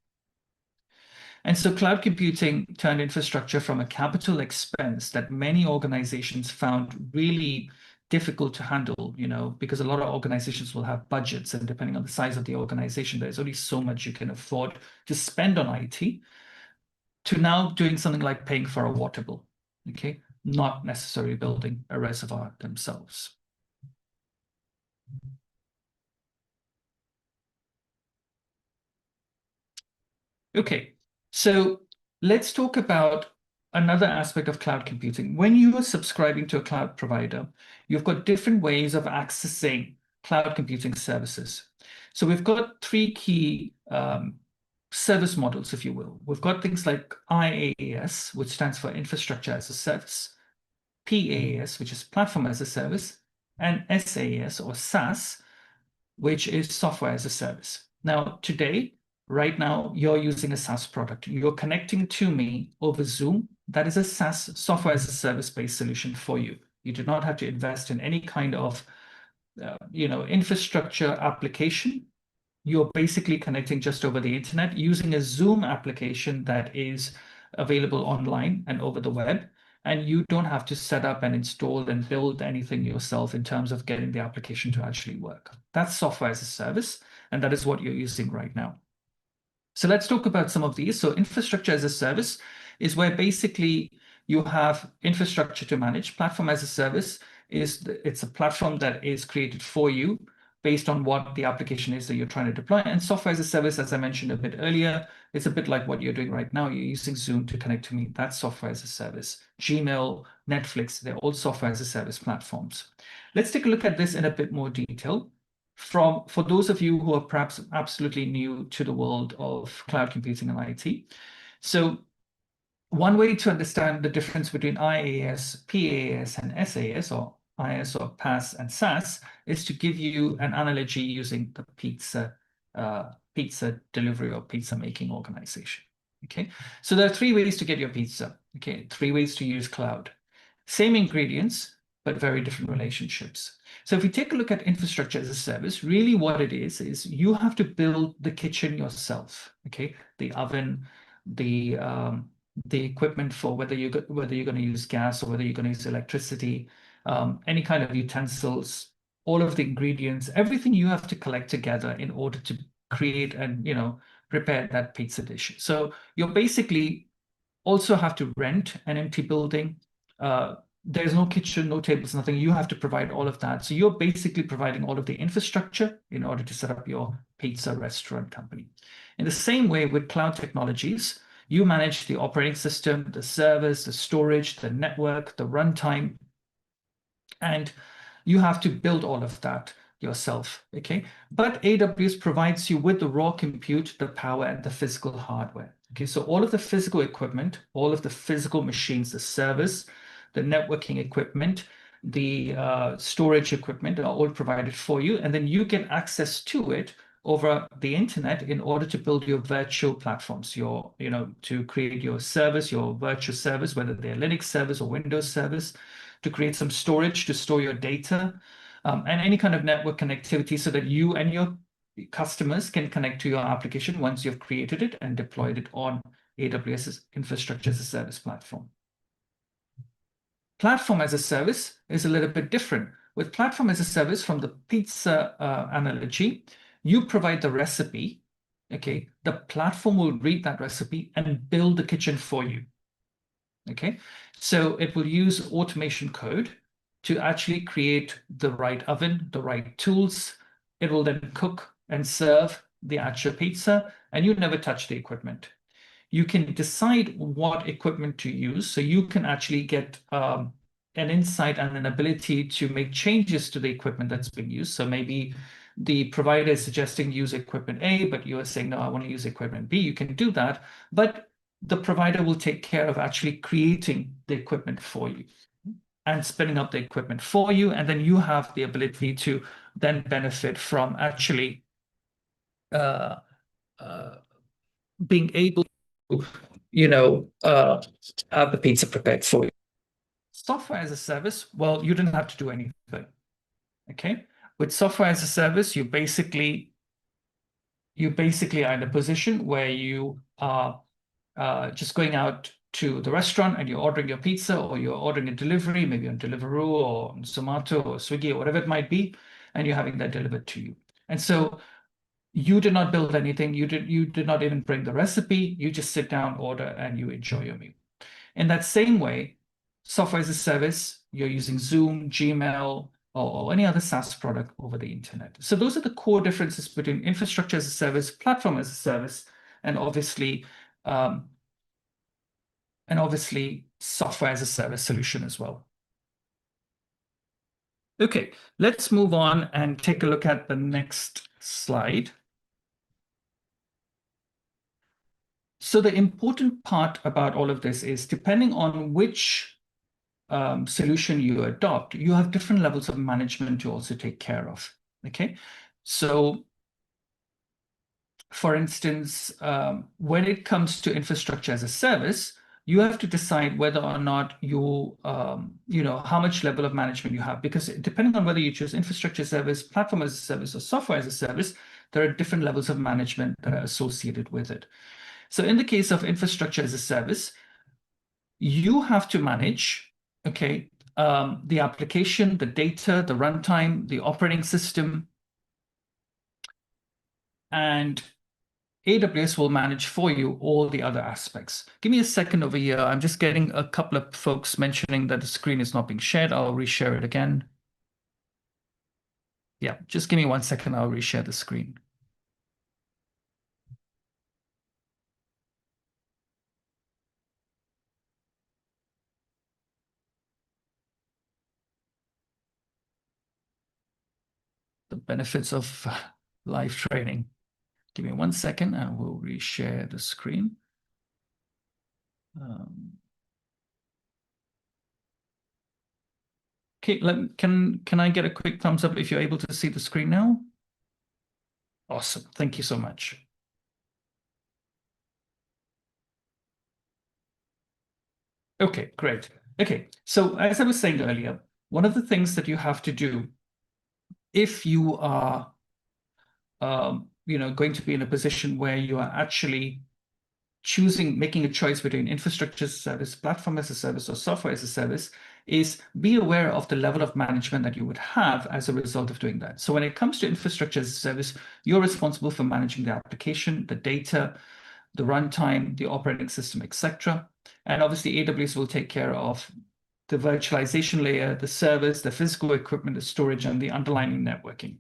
And so cloud computing turned infrastructure from a capital expense that many organizations found really difficult to handle, because a lot of organizations will have budgets, and depending on the size of the organization, there's only so much you can afford to spend on IT, to now doing something like paying for a water bill, okay? Not necessarily building a reservoir themselves. Okay, so let's talk about another aspect of cloud computing. When you are subscribing to a cloud provider, you've got different ways of accessing cloud computing services. So we've got three key service models, if you will. We've got things like IaaS, which stands for Infrastructure as a Service, PaaS, which is Platform as a Service, and SaaS or SaaS, which is Software as a Service. Now, today, right now, you're using a SaaS product. You're connecting to me over Zoom. That is a SaaS, Software as a Service-based solution for you. You do not have to invest in any kind of infrastructure application. You're basically connecting just over the internet using a Zoom application that is available online and over the web. And you don't have to set up and install and build anything yourself in terms of getting the application to actually work. That's software as a service, and that is what you're using right now. So let's talk about some of these. So infrastructure as a service is where basically you have infrastructure to manage. Platform as a service it's a platform that is created for you based on what the application is that you're trying to deploy. And software as a service, as I mentioned a bit earlier, it's a bit like what you're doing right now. You're using Zoom to connect to me. That's software as a service. Gmail, Netflix, they're all software as a service platforms. Let's take a look at this in a bit more detail. For those of you who are perhaps absolutely new to the world of cloud computing and IT. So one way to understand the difference between IaaS, PaaS, and SaaS, or IaaS or PaaS and SaaS, is to give you an analogy using the pizza delivery or pizza making organization. Okay, so there are three ways to get your pizza. Okay, three ways to use cloud. Same ingredients, but very different relationships. So if we take a look at infrastructure as a service, really what it is you have to build the kitchen yourself, okay? The oven, the equipment for whether you're going to use gas or whether you're going to use electricity, any kind of utensils, all of the ingredients, everything you have to collect together in order to create and prepare that pizza dish. So you're basically also have to rent an empty building. There's no kitchen, no tables, nothing. You have to provide all of that. So you're basically providing all of the infrastructure in order to set up your pizza restaurant company. In the same way with cloud technologies, you manage the operating system, the servers, the storage, the network, the runtime, and you have to build all of that yourself, okay? But AWS provides you with the raw compute, the power, and the physical hardware. Okay, so all of the physical equipment, all of the physical machines, the servers, the networking equipment, the storage equipment are all provided for you, and then you get access to it over the internet in order to build your virtual platforms, to create your servers, your virtual servers, whether they're Linux servers or Windows servers, to create some storage to store your data, and any kind of network connectivity so that you and your customers can connect to your application once you've created it and deployed it on AWS's infrastructure as a service platform. Platform as a service is a little bit different. With platform as a service, from the pizza analogy, you provide the recipe, okay? The platform will read that recipe and build the kitchen for you, okay? So it will use automation code to actually create the right oven, the right tools. It will then cook and serve the actual pizza, and you never touch the equipment. You can decide what equipment to use, so you can actually get an insight and an ability to make changes to the equipment that's being used. So maybe the provider is suggesting use equipment A, but you are saying, no, I want to use equipment B. You can do that, but the provider will take care of actually creating the equipment for you and spinning up the equipment for you. And then you have the ability to then benefit from actually being able to, have the pizza prepared for you. Software as a service, well, you didn't have to do anything, okay? With software as a service, you basically are in a position where you are just going out to the restaurant and you're ordering your pizza, or you're ordering a delivery, maybe on Deliveroo or on Zomato or Swiggy or whatever it might be, and you're having that delivered to you. And so you did not build anything. You did not even bring the recipe. You just sit down, order, and you enjoy your meal. In that same way, software as a service, you're using Zoom, Gmail, or any other SaaS product over the internet. So those are the core differences between infrastructure as a service, platform as a service, and obviously software as a service solution as well. Okay, let's move on and take a look at the next slide. So the important part about all of this is, depending on which solution you adopt, you have different levels of management to also take care of, okay? So for instance, when it comes to infrastructure as a service, you have to decide whether or not how much level of management you have, because depending on whether you choose infrastructure service, platform as a service, or software as a service, there are different levels of management that are associated with it. So in the case of infrastructure as a service, you have to manage, okay, the application, the data, the runtime, the operating system, and AWS will manage for you all the other aspects. Give me a second over here. I'm just getting a couple of folks mentioning that the screen is not being shared. I'll reshare it again. Yeah, just give me 1 second. I'll reshare the screen. The benefits of live training. Give me 1 second and we'll reshare the screen. Okay, can I get a quick thumbs up if you're able to see the screen now? Awesome, thank you so much. Okay, great. Okay, so as I was saying earlier, one of the things that you have to do if you are going to be in a position where you are actually making a choice between infrastructure as a service, platform as a service, or software as a service, is be aware of the level of management that you would have as a result of doing that. So when it comes to infrastructure as a service, you're responsible for managing the application, the data, the runtime, the operating system, etc. And obviously, AWS will take care of the virtualization layer, the servers, the physical equipment, the storage, and the underlying networking.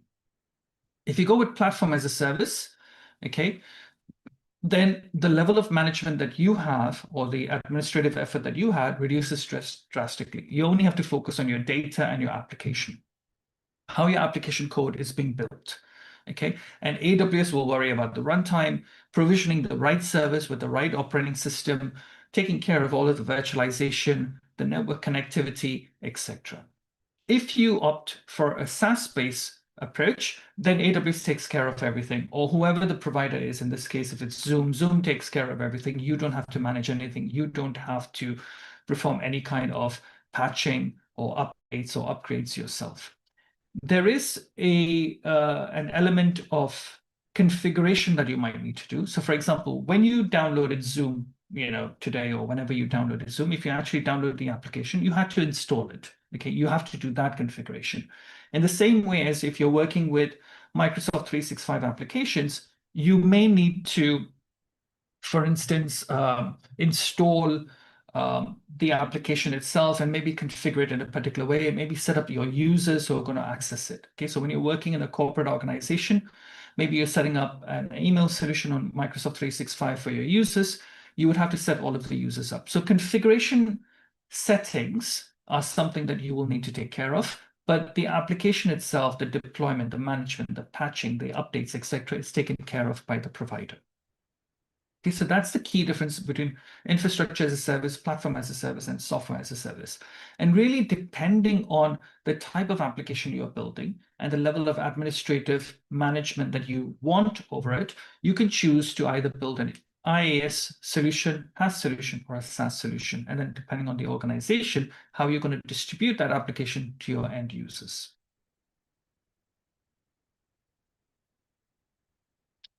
If you go with platform as a service, okay, then the level of management that you have or the administrative effort that you had reduces stress drastically. You only have to focus on your data and your application, how your application code is being built. Okay, and AWS will worry about the runtime, provisioning the right service with the right operating system, taking care of all of the virtualization, the network connectivity, etc. If you opt for a SaaS-based approach, then AWS takes care of everything, or whoever the provider is. In this case, if it's Zoom, Zoom takes care of everything. You don't have to manage anything. You don't have to perform any kind of patching or updates or upgrades yourself. There is an element of configuration that you might need to do. So for example, when you downloaded Zoom, today or whenever you downloaded Zoom, if you actually download the application, you had to install it. Okay, you have to do that configuration. In the same way as if you're working with Microsoft 365 applications, you may need to, for instance, install the application itself and maybe configure it in a particular way, and maybe set up your users who are going to access it. Okay, so when you're working in a corporate organization, maybe you're setting up an email solution on Microsoft 365 for your users, you would have to set all of the users up. So configuration settings are something that you will need to take care of, but the application itself, the deployment, the management, the patching, the updates, etc., is taken care of by the provider. Okay, so that's the key difference between infrastructure as a service, platform as a service, and software as a service. And really, depending on the type of application you're building and the level of administrative management that you want over it, you can choose to either build an IaaS solution, PaaS solution, or a SaaS solution. And then depending on the organization, how you're going to distribute that application to your end users.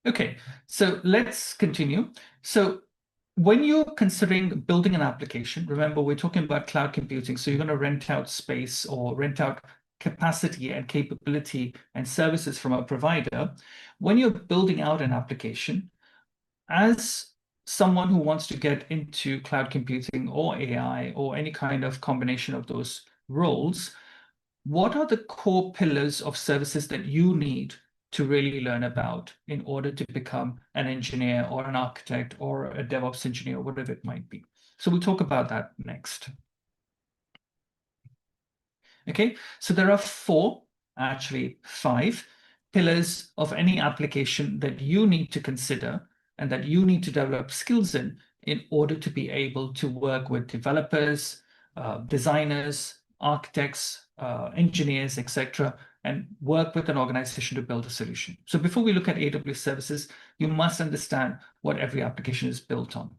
Okay, so let's continue. So when you're considering building an application, remember we're talking about cloud computing, so you're going to rent out space or rent out capacity and capability and services from a provider. When you're building out an application, as someone who wants to get into cloud computing or AI or any kind of combination of those roles, what are the core pillars of services that you need to really learn about in order to become an engineer or an architect or a DevOps engineer, whatever it might be? So we'll talk about that next. Okay, so there are actually five pillars of any application that you need to consider and that you need to develop skills in order to be able to work with developers, designers, architects, engineers, etc., and work with an organization to build a solution. So before we look at AWS services, you must understand what every application is built on.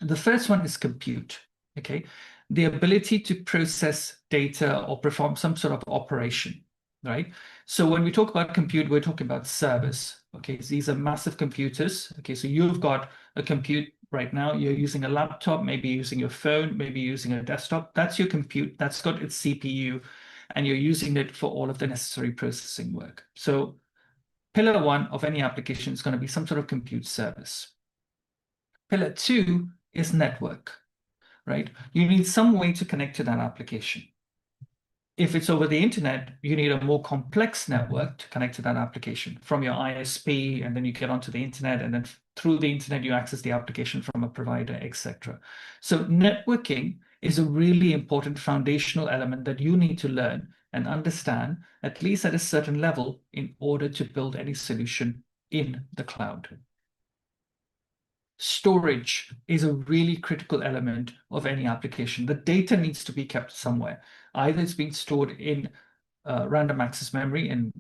The first one is compute, okay? The ability to process data or perform some sort of operation, right? So when we talk about compute, we're talking about servers, okay? These are massive computers, okay? So you've got a compute right now, you're using a laptop, maybe using your phone, maybe using a desktop. That's your compute, that's got its CPU, and you're using it for all of the necessary processing work. So pillar one of any application is going to be some sort of compute service. Pillar two is network, right? You need some way to connect to that application. If it's over the internet, you need a more complex network to connect to that application from your ISP, and then you get onto the internet, and then through the internet, you access the application from a provider, etc. So networking is a really important foundational element that you need to learn and understand, at least at a certain level, in order to build any solution in the cloud. Storage is a really critical element of any application. The data needs to be kept somewhere. Either it's being stored in random access memory, in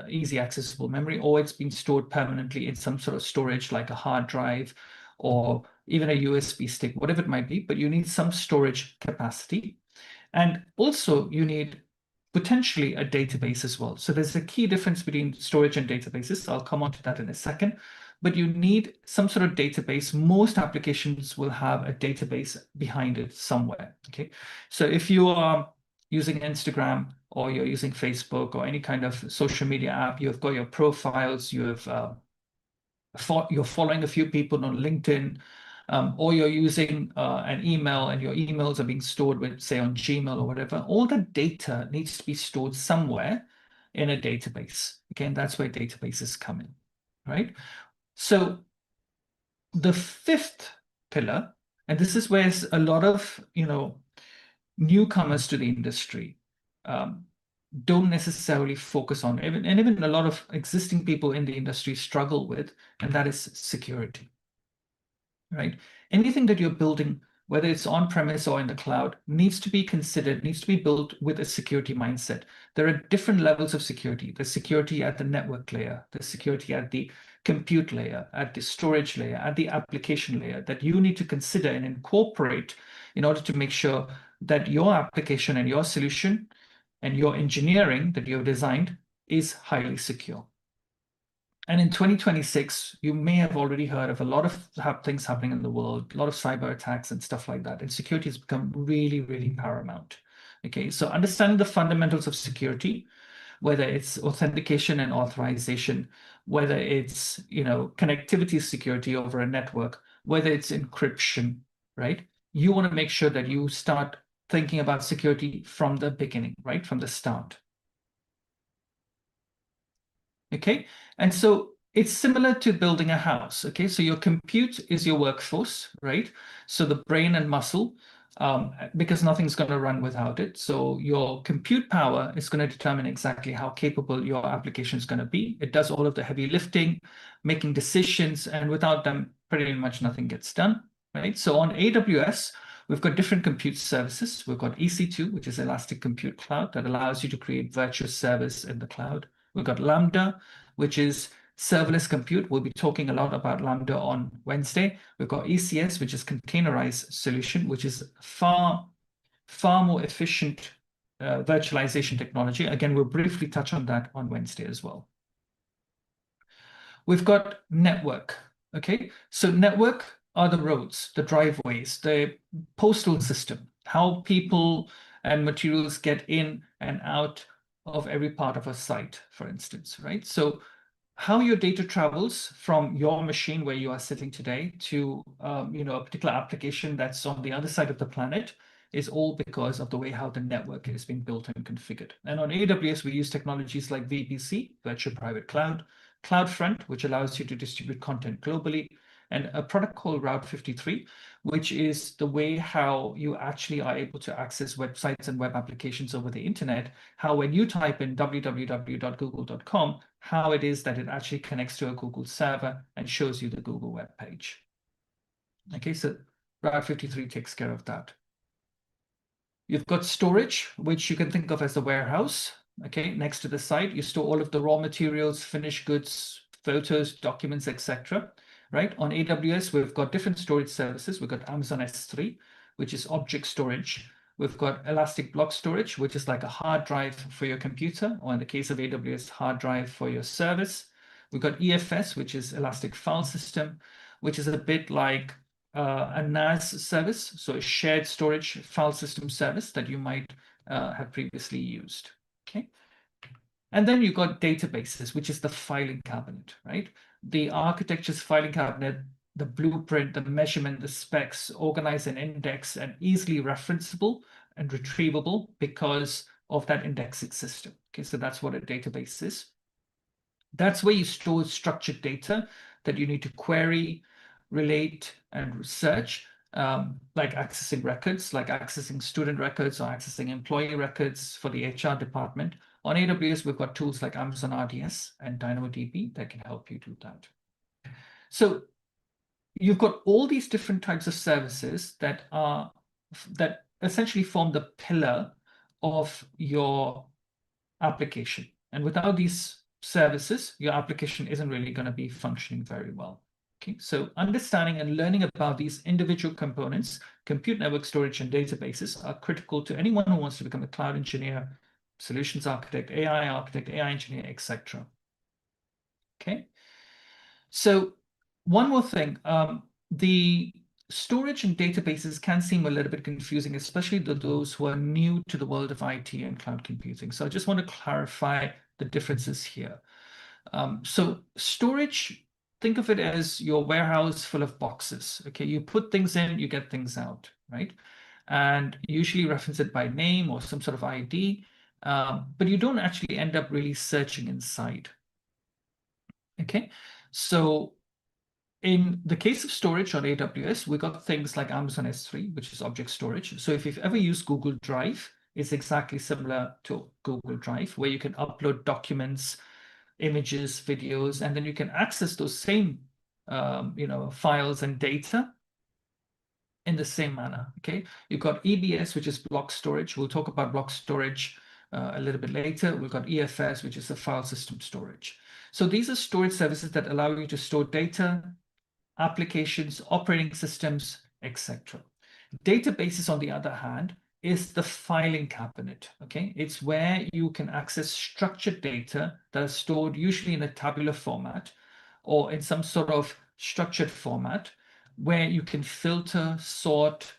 easy accessible memory, or it's being stored permanently in some sort of storage like a hard drive or even a USB stick, whatever it might be, but you need some storage capacity. And also you need potentially a database as well. So there's a key difference between storage and databases. I'll come on to that in a second. But you need some sort of database. Most applications will have a database behind it somewhere. Okay. So if you are using Instagram or you're using Facebook or any kind of social media app, you've got your profiles, you're following a few people on LinkedIn, or you're using an email and your emails are being stored with, say, on Gmail or whatever, all the data needs to be stored somewhere in a database. Okay, and that's where databases come in, right? So the fifth pillar, and this is where a lot of newcomers to the industry don't necessarily focus on, and even a lot of existing people in the industry struggle with, and that is security. Right? Anything that you're building, whether it's on premise or in the cloud, needs to be considered, needs to be built with a security mindset. There are different levels of security. There's security at the network layer, there's security at the compute layer, at the storage layer, at the application layer that you need to consider and incorporate in order to make sure that your application and your solution and your engineering that you've designed is highly secure. And in 2026, you may have already heard of a lot of things happening in the world, a lot of cyber attacks and stuff like that. And security has become really, really paramount. Okay, so understanding the fundamentals of security, whether it's authentication and authorization, whether it's connectivity security over a network, whether it's encryption, right? You want to make sure that you start thinking about security from the beginning, right? From the start. Okay, and so it's similar to building a house. Okay, so your compute is your workforce, right? So the brain and muscle, because nothing's going to run without it. So your compute power is going to determine exactly how capable your application is going to be. It does all of the heavy lifting, making decisions, and without them, pretty much nothing gets done, right? So on AWS, we've got different compute services. We've got EC2, which is Elastic Compute Cloud, that allows you to create virtual servers in the cloud. We've got Lambda, which is serverless compute. We'll be talking a lot about Lambda on Wednesday. We've got ECS, which is containerized solution, which is far more efficient virtualization technology. Again, we'll briefly touch on that on Wednesday as well. We've got network. Okay, so network are the roads, the driveways, the postal system, how people and materials get in and out of every part of a site, for instance, right? So how your data travels from your machine where you are sitting today to a particular application that's on the other side of the planet is all because of the way how the network is being built and configured. And on AWS, we use technologies like VPC, Virtual Private Cloud, CloudFront, which allows you to distribute content globally, and a product called Route 53, which is the way how you actually are able to access websites and web applications over the internet, how when you type in www.google.com, how it is that it actually connects to a Google server and shows you the Google web page. Okay, so Route 53 takes care of that. You've got storage, which you can think of as a warehouse. Okay, next to the site, you store all of the raw materials, finished goods, photos, documents, etc. Right? On AWS, we've got different storage services. We've got Amazon S3, which is object storage. We've got Elastic Block Storage, which is like a hard drive for your computer, or in the case of AWS, hard drive for your service. We've got EFS, which is Elastic File System, which is a bit like a NAS service, so a shared storage file system service that you might have previously used. Okay. And then you've got databases, which is the filing cabinet, right? The architecture's filing cabinet, the blueprint, the measurement, the specs, organized and indexed and easily referenceable and retrievable because of that indexing system. Okay, so that's what a database is. That's where you store structured data that you need to query, relate, and research, like accessing records, like accessing student records or accessing employee records for the HR department. On AWS, we've got tools like Amazon RDS and DynamoDB that can help you do that. So you've got all these different types of services that essentially form the pillar of your application. And without these services, your application isn't really going to be functioning very well. Okay, so understanding and learning about these individual components, compute, network, storage, and databases are critical to anyone who wants to become a cloud engineer, solutions architect, AI engineer, etc. Okay, so one more thing, the storage and databases can seem a little bit confusing, especially to those who are new to the world of IT and cloud computing. So I just want to clarify the differences here. So storage, think of it as your warehouse full of boxes. Okay, you put things in, you get things out, right? And usually reference it by name or some sort of ID, but you don't actually end up really searching inside. Okay, so in the case of storage on AWS, we got things like Amazon S3, which is object storage. So if you've ever used Google Drive, it's exactly similar to Google Drive, where you can upload documents, images, videos, and then you can access those same files and data in the same manner. Okay, you've got EBS, which is block storage. We'll talk about block storage a little bit later. We've got EFS, which is the file system storage. So these are storage services that allow you to store data, applications, operating systems, etc. Databases, on the other hand, is the filing cabinet. Okay, it's where you can access structured data that is stored usually in a tabular format or in some sort of structured format where you can filter, sort,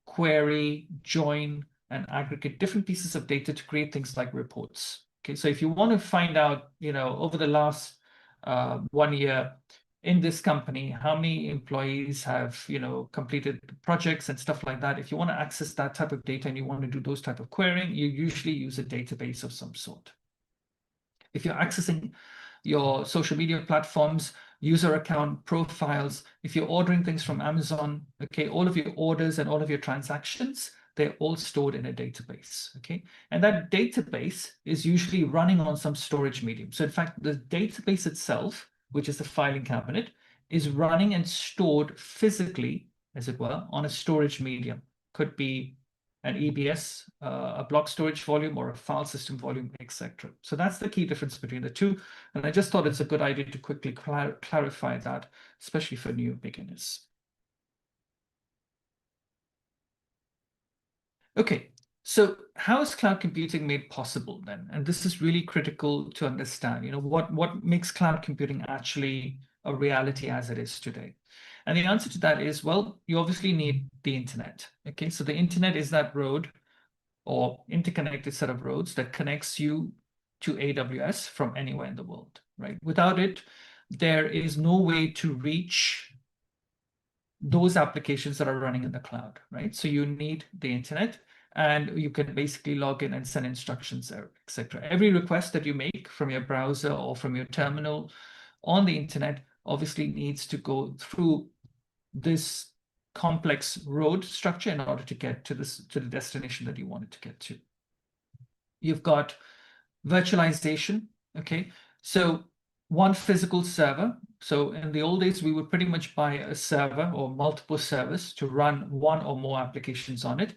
query, join, and aggregate different pieces of data to create things like reports. Okay, so if you want to find out, over the last 1 year, in this company, how many employees have completed projects and stuff like that. If you want to access that type of data and you want to do those type of querying, you usually use a database of some sort. If you're accessing your social media platforms, user account profiles, if you're ordering things from Amazon, okay, all of your orders and all of your transactions, they're all stored in a database, okay? And that database is usually running on some storage medium. So in fact, the database itself, which is the filing cabinet, is running and stored physically, as it were, on a storage medium. Could be an EBS, a block storage volume, or a file system volume, etc. So that's the key difference between the two. And I just thought it's a good idea to quickly clarify that, especially for new beginners. Okay, so how is cloud computing made possible then? And this is really critical to understand, what makes cloud computing actually a reality as it is today? And the answer to that is, well, you obviously need the internet. Okay, so the internet is that road or interconnected set of roads that connects you to AWS from anywhere in the world, right? Without it, there is no way to reach those applications that are running in the cloud, right? So you need the internet, and you can basically log in and send instructions there, etc. Every request that you make from your browser or from your terminal on the internet obviously needs to go through this complex road structure in order to get to the destination that you want it to get to. You've got virtualization, okay? So one physical server. So in the old days, we would pretty much buy a server or multiple servers to run one or more applications on it.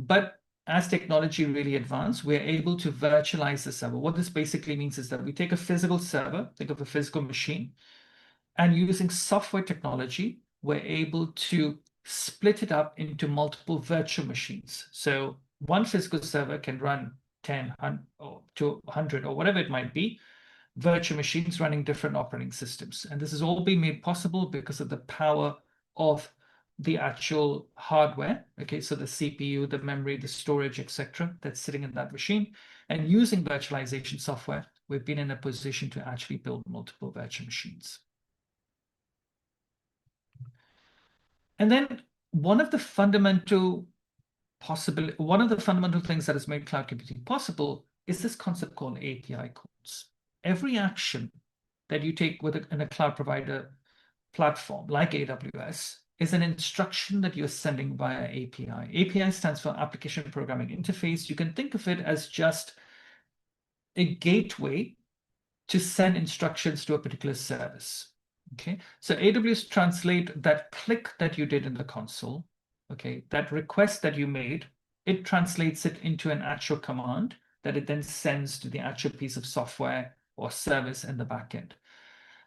But as technology really advanced, we're able to virtualize the server. What this basically means is that we take a physical server, think of a physical machine, and using software technology, we're able to split it up into multiple virtual machines. So one physical server can run 10 or to 100 or whatever it might be, virtual machines running different operating systems. And this has all been made possible because of the power of the actual hardware. Okay, so the CPU, the memory, the storage, etc., that's sitting in that machine. And using virtualization software, we've been in a position to actually build multiple virtual machines. And then one of the fundamental things that has made cloud computing possible is this concept called API calls. Every action that you take in a cloud provider platform like AWS is an instruction that you're sending via API. API stands for Application Programming Interface. You can think of it as just a gateway to send instructions to a particular service. Okay, so AWS translate that click that you did in the console, okay, that request that you made, it translates it into an actual command that it then sends to the actual piece of software or service in the backend.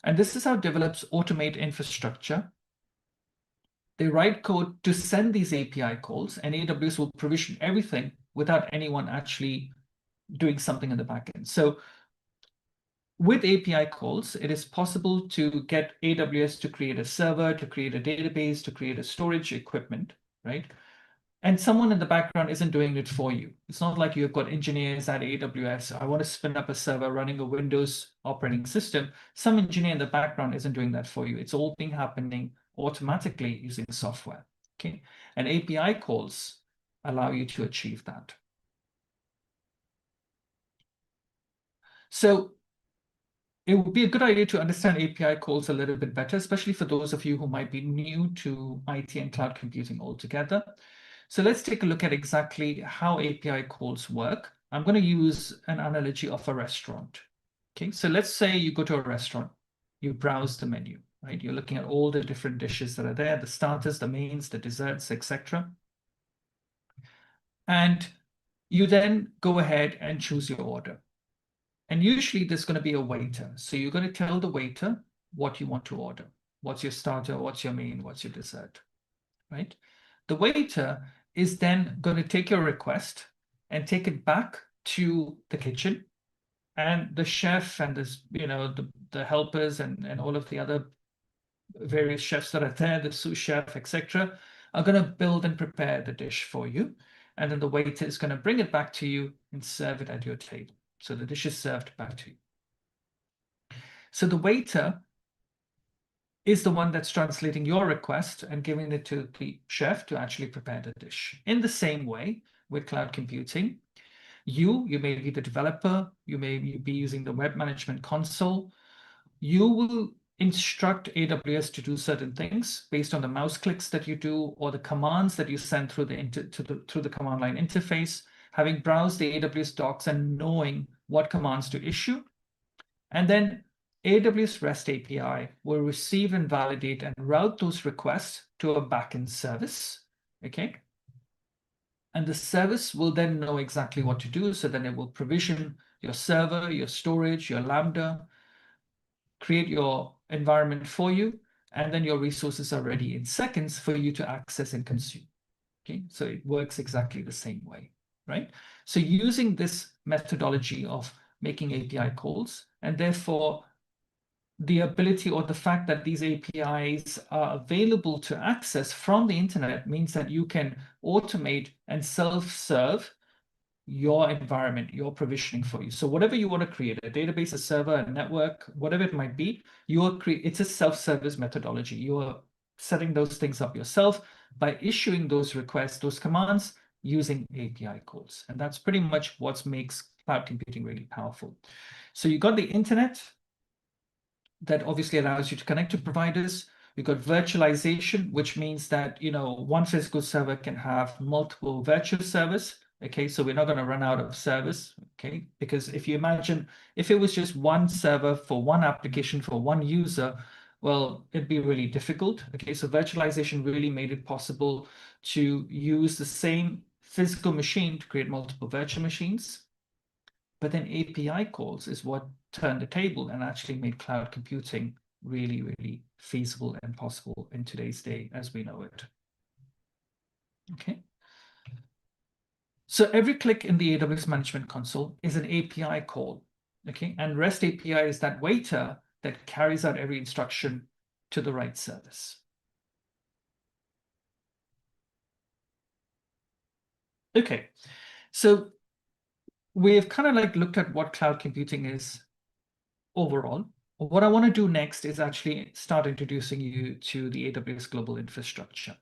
And this is how developers automate infrastructure. They write code to send these API calls, and AWS will provision everything without anyone actually doing something in the backend. So with API calls, it is possible to get AWS to create a server, to create a database, to create a storage equipment, right? And someone in the background isn't doing it for you. It's not like you've got engineers at AWS. I want to spin up a server running a Windows operating system. Some engineer in the background isn't doing that for you. It's all being happening automatically using software. Okay, and API calls allow you to achieve that. So it would be a good idea to understand API calls a little bit better, especially for those of you who might be new to IT and cloud computing altogether. So let's take a look at exactly how API calls work. I'm going to use an analogy of a restaurant. Okay, so let's say you go to a restaurant, you browse the menu, right? You're looking at all the different dishes that are there, the starters, the mains, the desserts, etc. And you then go ahead and choose your order. And usually there's going to be a waiter. So you're going to tell the waiter what you want to order. What's your starter? What's your main? What's your dessert? Right? The waiter is then going to take your request and take it back to the kitchen. And the chef and this, the helpers and all of the other various chefs that are there, the sous chef, etc., are going to build and prepare the dish for you. And then the waiter is going to bring it back to you and serve it at your table. So the dish is served back to you. So the waiter is the one that's translating your request and giving it to the chef to actually prepare the dish. In the same way, with cloud computing, you may be the developer, you may be using the web management console, you will instruct AWS to do certain things based on the mouse clicks that you do or the commands that you send through the command line interface, having browsed the AWS docs and knowing what commands to issue. And then AWS REST API will receive and validate and route those requests to a backend service, okay? And the service will then know exactly what to do. So then it will provision your server, your storage, your Lambda, create your environment for you, and then your resources are ready in seconds for you to access and consume. Okay, so it works exactly the same way, right? So using this methodology of making API calls, and therefore the ability or the fact that these APIs are available to access from the internet means that you can automate and self-serve your environment, your provisioning for you. So whatever you want to create, a database, a server, a network, whatever it might be, it's a self-service methodology. You are setting those things up yourself by issuing those requests, those commands using API calls. And that's pretty much what makes cloud computing really powerful. So you got the internet that obviously allows you to connect to providers. We've got virtualization, which means that one physical server can have multiple virtual servers. Okay, so we're not going to run out of servers, okay? Because if you imagine, if it was just one server for one application for one user, well, it'd be really difficult. Okay, so virtualization really made it possible to use the same physical machine to create multiple virtual machines. But then API calls is what turned the table and actually made cloud computing really, really feasible and possible in today's day as we know it. Okay. So every click in the AWS Management Console is an API call, okay? And REST API is that waiter that carries out every instruction to the right service. Okay, so we've kind of like looked at what cloud computing is overall. What I want to do next is actually start introducing you to the AWS global infrastructure,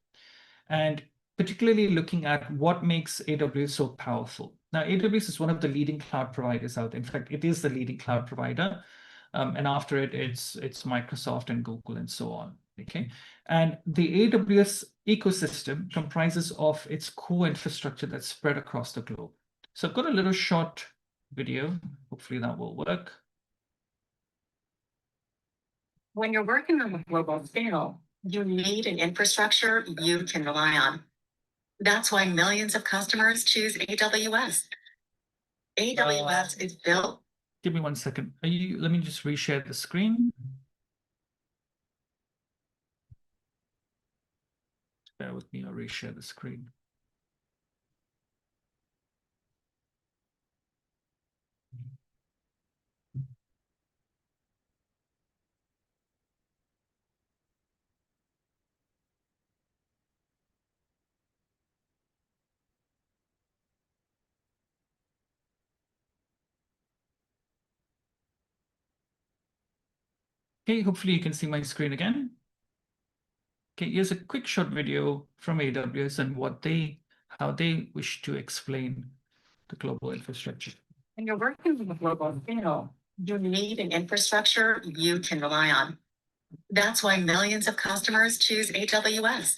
and particularly looking at what makes AWS so powerful. Now, AWS is one of the leading cloud providers out there. In fact, it is the leading cloud provider. And after it, it's Microsoft and Google and so on. Okay. And the AWS ecosystem comprises of its core infrastructure that's spread across the globe. So I've got a little short video. Hopefully that will work. When you're working on a global scale, you need an infrastructure you can rely on. That's why millions of customers choose AWS. AWS is built. Give me 1 second. Let me just reshare the screen. Bear with me, I'll reshare the screen. Okay, hopefully you can see my screen again. Okay, here's a quick short video from AWS and how they wish to explain the global infrastructure. When you're working with a global scale, you need an infrastructure you can rely on. That's why millions of customers choose AWS.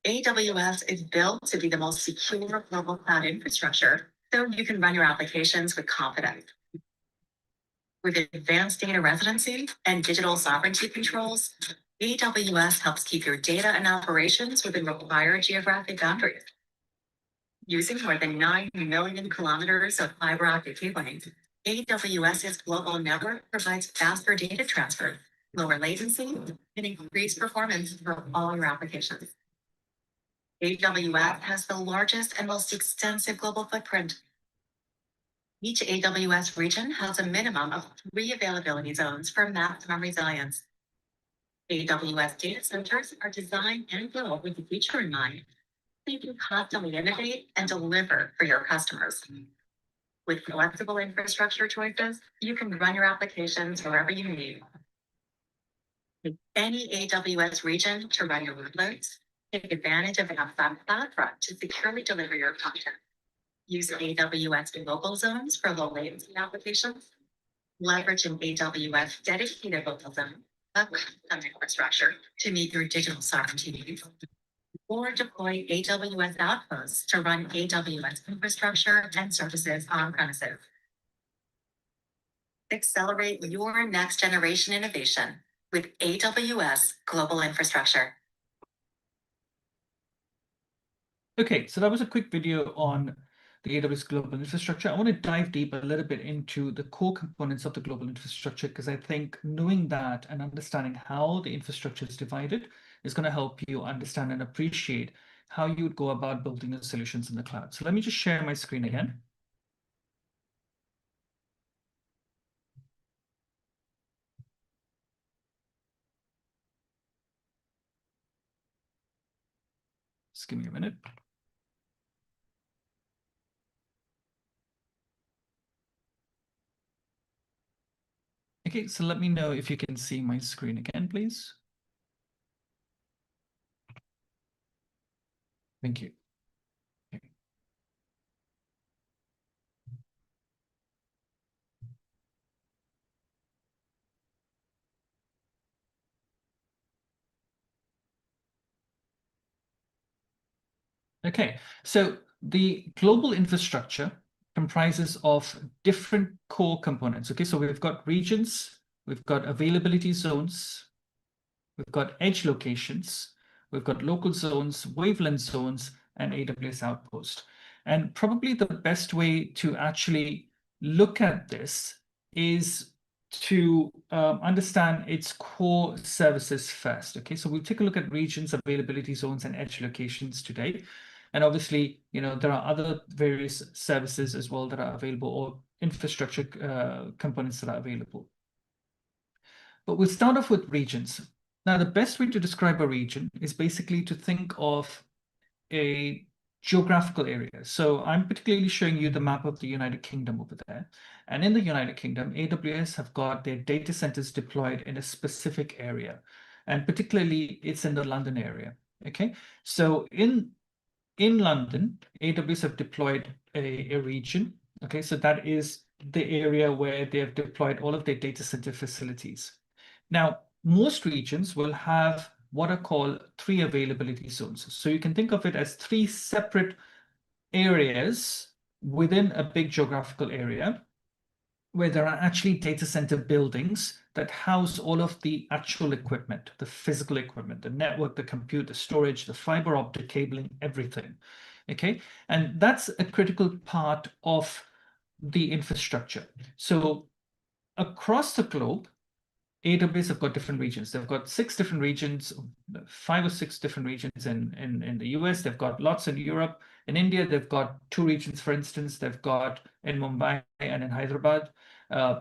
AWS is built to be the most secure global cloud infrastructure, so you can run your applications with confidence. With advanced data residency and digital sovereignty controls, AWS helps keep your data and operations within required geographic boundaries. Using more than 9 million kilometers of fiber optic cabling, AWS's global network provides faster data transfer, lower latency, and increased performance for all your applications. AWS has the largest and most extensive global footprint. Each AWS region has a minimum of 3 availability zones for maximum resilience. AWS data centers are designed and built with the future in mind, so you can constantly innovate and deliver for your customers. With flexible infrastructure choices, you can run your applications wherever you need. Pick any AWS region to run your workloads. Take advantage of Amazon CloudFront to securely deliver your content. Use AWS local zones for low latency applications. Leverage an AWS dedicated local zone, a custom infrastructure to meet your digital sovereignty needs. Or deploy AWS Outposts to run AWS infrastructure and services on premises. Accelerate your next generation innovation with AWS Global Infrastructure. Okay, so that was a quick video on the AWS global infrastructure. I want to dive deep a little bit into the core components of the global infrastructure, because I think knowing that and understanding how the infrastructure is divided is going to help you understand and appreciate how you would go about building your solutions in the cloud. So let me just share my screen again. Just give me a minute. Okay, so let me know if you can see my screen again, please. Thank you. Okay. Okay, so the global infrastructure comprises of different core components. Okay, so we've got regions, we've got availability zones, we've got edge locations, we've got local zones, wavelength zones, and AWS Outpost. And probably the best way to actually look at this is to understand its core services first. Okay, so we'll take a look at regions, availability zones, and edge locations today. And obviously, there are other various services as well that are available, or infrastructure components that are available. But we'll start off with regions. Now, the best way to describe a region is basically to think of a geographical area. So I'm particularly showing you the map of the United Kingdom over there. And in the United Kingdom, AWS have got their data centers deployed in a specific area. And particularly, it's in the London area. Okay, so in London, AWS have deployed a region. Okay, so that is the area where they have deployed all of their data center facilities. Now, most regions will have what are called 3 availability zones. So you can think of it as 3 separate areas within a big geographical area where there are actually data center buildings that house all of the actual equipment, the physical equipment, the network, the compute, the storage, the fiber optic cabling, everything. Okay, and that's a critical part of the infrastructure. So across the globe, AWS have got different regions. They've got 6 different regions, 5 or 6 different regions in the US. They've got lots in Europe. In India, they've got 2 regions, for instance. They've got in Mumbai and in Hyderabad.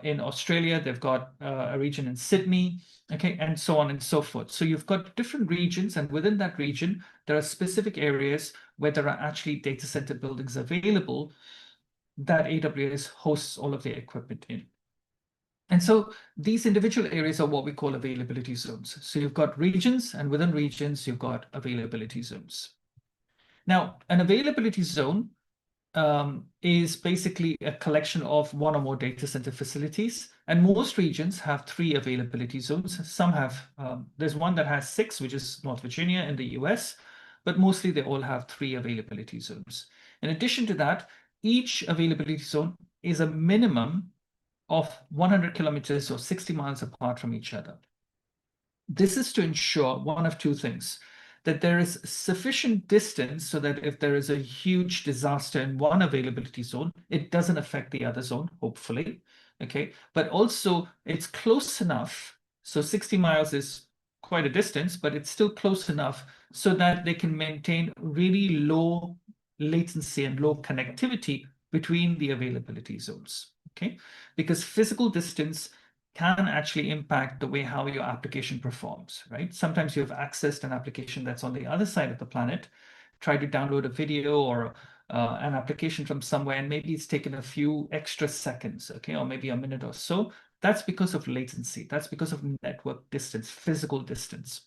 In Australia, they've got a region in Sydney, okay, and so on and so forth. So you've got different regions, and within that region, there are specific areas where there are actually data center buildings available that AWS hosts all of their equipment in. And so these individual areas are what we call availability zones. So you've got regions, and within regions, you've got availability zones. Now, an availability zone is basically a collection of 1 or more data center facilities. And most regions have 3 availability zones. Some have, there's one that has 6, which is North Virginia in the US, but mostly they all have 3 availability zones. In addition to that, each availability zone is a minimum of 100 kilometers or 60 miles apart from each other. This is to ensure one of 2 things, that there is sufficient distance so that if there is a huge disaster in one availability zone, it doesn't affect the other zone, hopefully, okay? But also it's close enough, so 60 miles is quite a distance, but it's still close enough so that they can maintain really low latency and low connectivity between the availability zones, okay? Because physical distance can actually impact the way how your application performs, right? Sometimes you have accessed an application that's on the other side of the planet, try to download a video or an application from somewhere, and maybe it's taken a few extra seconds, okay, or maybe a minute or so. That's because of latency. That's because of network distance, physical distance.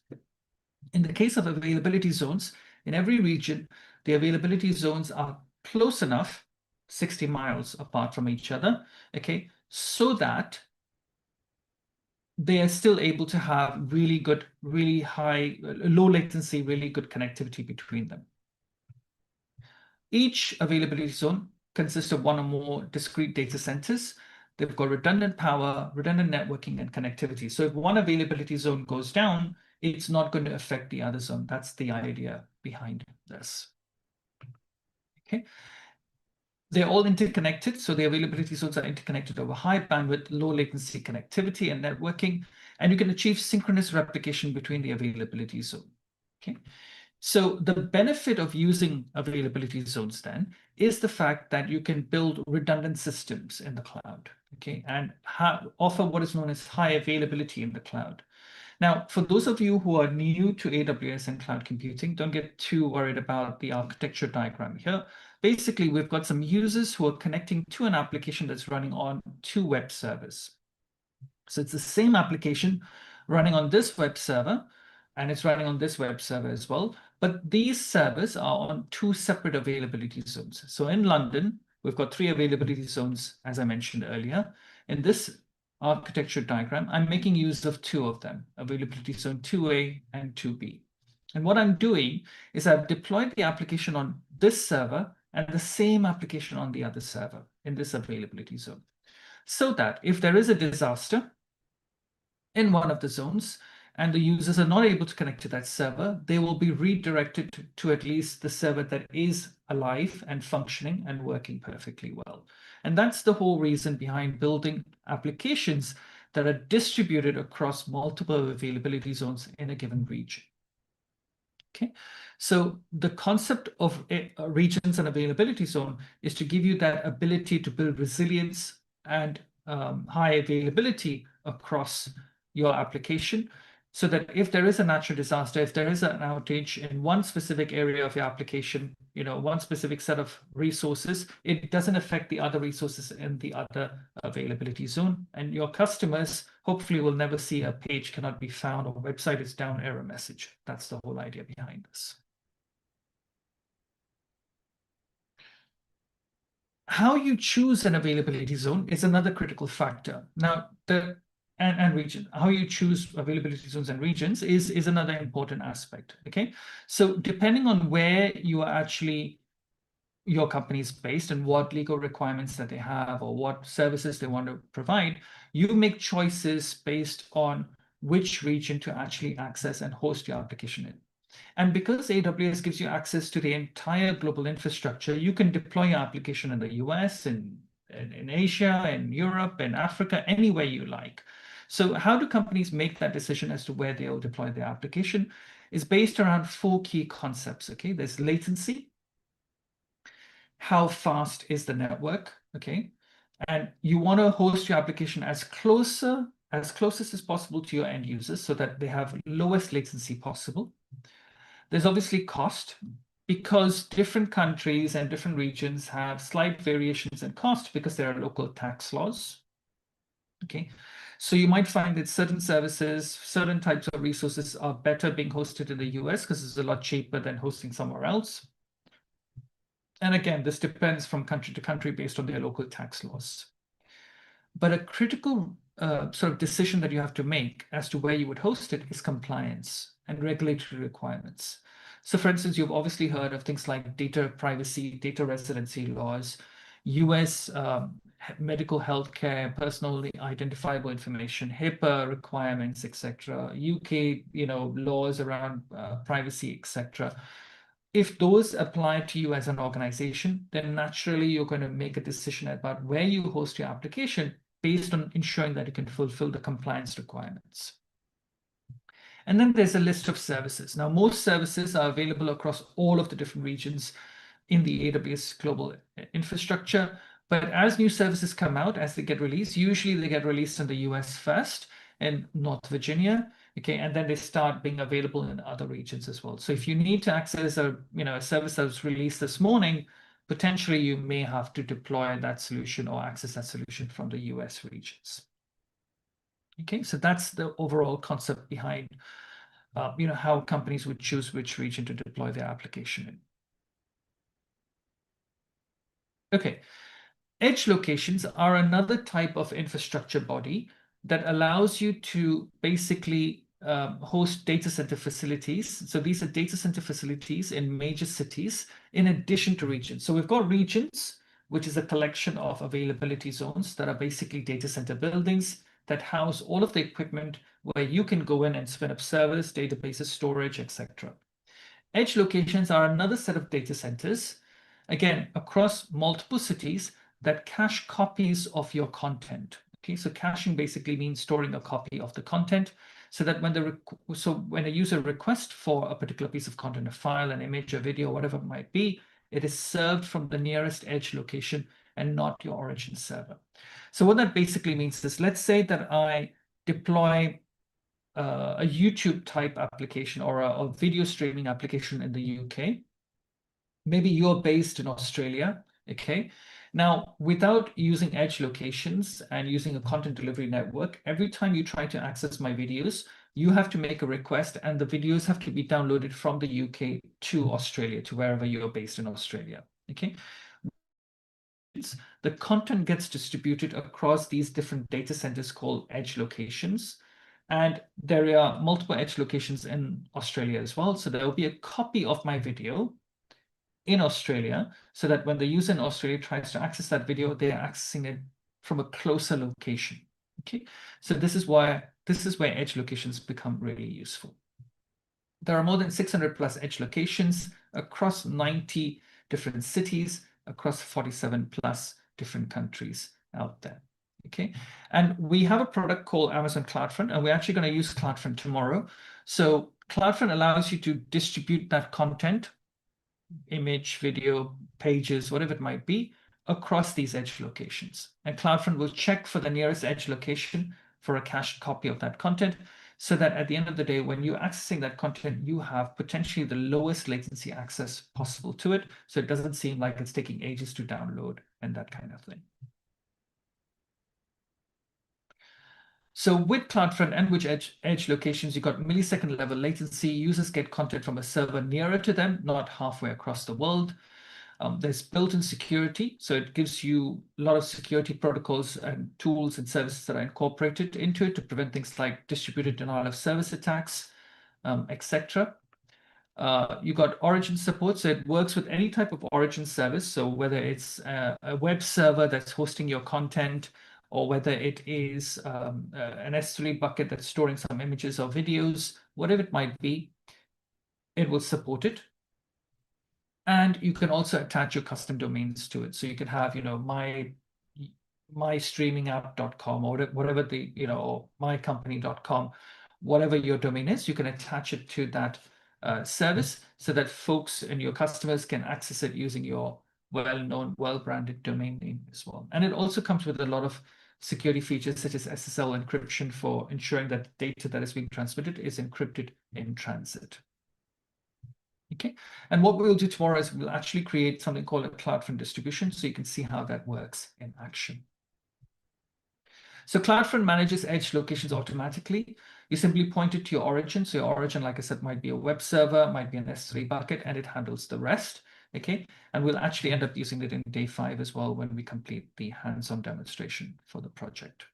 In the case of availability zones, in every region, the availability zones are close enough, 60 miles apart from each other, okay, so that they are still able to have really good, really high, low latency, really good connectivity between them. Each availability zone consists of 1 or more discrete data centers. They've got redundant power, redundant networking, and connectivity. So if one availability zone goes down, it's not going to affect the other zone. That's the idea behind this. Okay. They're all interconnected, so the availability zones are interconnected over high bandwidth, low latency connectivity and networking, and you can achieve synchronous replication between the availability zone. Okay, so the benefit of using availability zones then is the fact that you can build redundant systems in the cloud, okay, and offer what is known as high availability in the cloud. Now, for those of you who are new to AWS and cloud computing, don't get too worried about the architecture diagram here. Basically, we've got some users who are connecting to an application that's running on 2 web servers. So it's the same application running on this web server, and it's running on this web server as well. But these servers are on 2 separate availability zones. So in London, we've got 3 availability zones, as I mentioned earlier. In this architecture diagram, I'm making use of 2 of them, availability zone 2A and 2B. And what I'm doing is I've deployed the application on this server and the same application on the other server in this availability zone, so that if there is a disaster in one of the zones and the users are not able to connect to that server, they will be redirected to at least the server that is alive and functioning and working perfectly well. And that's the whole reason behind building applications that are distributed across multiple availability zones in a given region. Okay, so the concept of regions and availability zone is to give you that ability to build resilience and high availability across your application, so that if there is a natural disaster, if there is an outage in one specific area of your application, you know, one specific set of resources, it doesn't affect the other resources in the other availability zone. And your customers hopefully will never see a page cannot be found or website is down error message. That's the whole idea behind this. How you choose an availability zone is another critical factor. Now, and region, how you choose availability zones and regions is another important aspect, okay? So depending on where you are actually, your company is based and what legal requirements that they have or what services they want to provide, you make choices based on which region to actually access and host your application in. And because AWS gives you access to the entire global infrastructure, you can deploy your application in the US, in Asia, in Europe, in Africa, anywhere you like. So how do companies make that decision as to where they will deploy their application? Is based around 4 key concepts. Okay, there's latency. How fast is the network? Okay, and you want to host your application as closest as possible to your end users so that they have lowest latency possible. There's obviously cost, because different countries and different regions have slight variations in cost because there are local tax laws. Okay, so you might find that certain services, certain types of resources are better being hosted in the US because it's a lot cheaper than hosting somewhere else. And again, this depends from country to country based on their local tax laws. But a critical sort of decision that you have to make as to where you would host it is compliance and regulatory requirements. So for instance, you've obviously heard of things like data privacy, data residency laws, US medical healthcare, personally identifiable information, HIPAA requirements, etc. UK, laws around privacy, etc. If those apply to you as an organization, then naturally you're going to make a decision about where you host your application based on ensuring that you can fulfill the compliance requirements. And then there's a list of services. Now, most services are available across all of the different regions in the AWS global infrastructure. But as new services come out, as they get released, usually they get released in the US first, in North Virginia, okay, and then they start being available in other regions as well. So if you need to access a service that was released this morning, potentially you may have to deploy that solution or access that solution from the US regions. Okay, so that's the overall concept behind how companies would choose which region to deploy their application in. Okay, edge locations are another type of infrastructure body that allows you to basically host data center facilities. So these are data center facilities in major cities in addition to regions. So we've got regions, which is a collection of availability zones that are basically data center buildings that house all of the equipment where you can go in and spin up servers, databases, storage, etc. Edge locations are another set of data centers, again, across multiple cities that cache copies of your content. Okay, so caching basically means storing a copy of the content so that when a user requests for a particular piece of content, a file, an image, a video, whatever it might be, it is served from the nearest edge location and not your origin server. So what that basically means is, let's say that I deploy a YouTube type application or a video streaming application in the UK. Maybe you're based in Australia, okay? Now, without using edge locations and using a content delivery network, every time you try to access my videos, you have to make a request and the videos have to be downloaded from the UK to Australia, to wherever you're based in Australia, okay? The content gets distributed across these different data centers called edge locations. And there are multiple edge locations in Australia as well. So there will be a copy of my video in Australia so that when the user in Australia tries to access that video, they are accessing it from a closer location. Okay, so this is where edge locations become really useful. There are more than 600 plus edge locations across 90 different cities, across 47 plus different countries out there. Okay, and we have a product called Amazon CloudFront, and we're actually going to use CloudFront tomorrow. So CloudFront allows you to distribute that content, image, video, pages, whatever it might be, across these edge locations. And CloudFront will check for the nearest edge location for a cached copy of that content, so that at the end of the day, when you're accessing that content, you have potentially the lowest latency access possible to it, so it doesn't seem like it's taking ages to download and that kind of thing. So with CloudFront and with edge locations, you've got millisecond level latency. Users get content from a server nearer to them, not halfway across the world. There's built-in security, so it gives you a lot of security protocols and tools and services that are incorporated into it to prevent things like distributed denial of service attacks, etc. You got origin support, so it works with any type of origin service. So whether it's a web server that's hosting your content, or whether it is an S3 bucket that's storing some images or videos, whatever it might be, it will support it. And you can also attach your custom domains to it. So you can have, mystreamingapp.com or whatever the, or mycompany.com, whatever your domain is, you can attach it to that service so that folks and your customers can access it using your well-known, well-branded domain name as well. And it also comes with a lot of security features such as SSL encryption for ensuring that data that is being transmitted is encrypted in transit. Okay, and what we'll do tomorrow is we'll actually create something called a CloudFront distribution so you can see how that works in action. So CloudFront manages edge locations automatically. You simply point it to your origin. So your origin, like I said, might be a web server, might be an S3 bucket, and it handles the rest. Okay, and we'll actually end up using it in day 5 as well when we complete the hands-on demonstration for the project.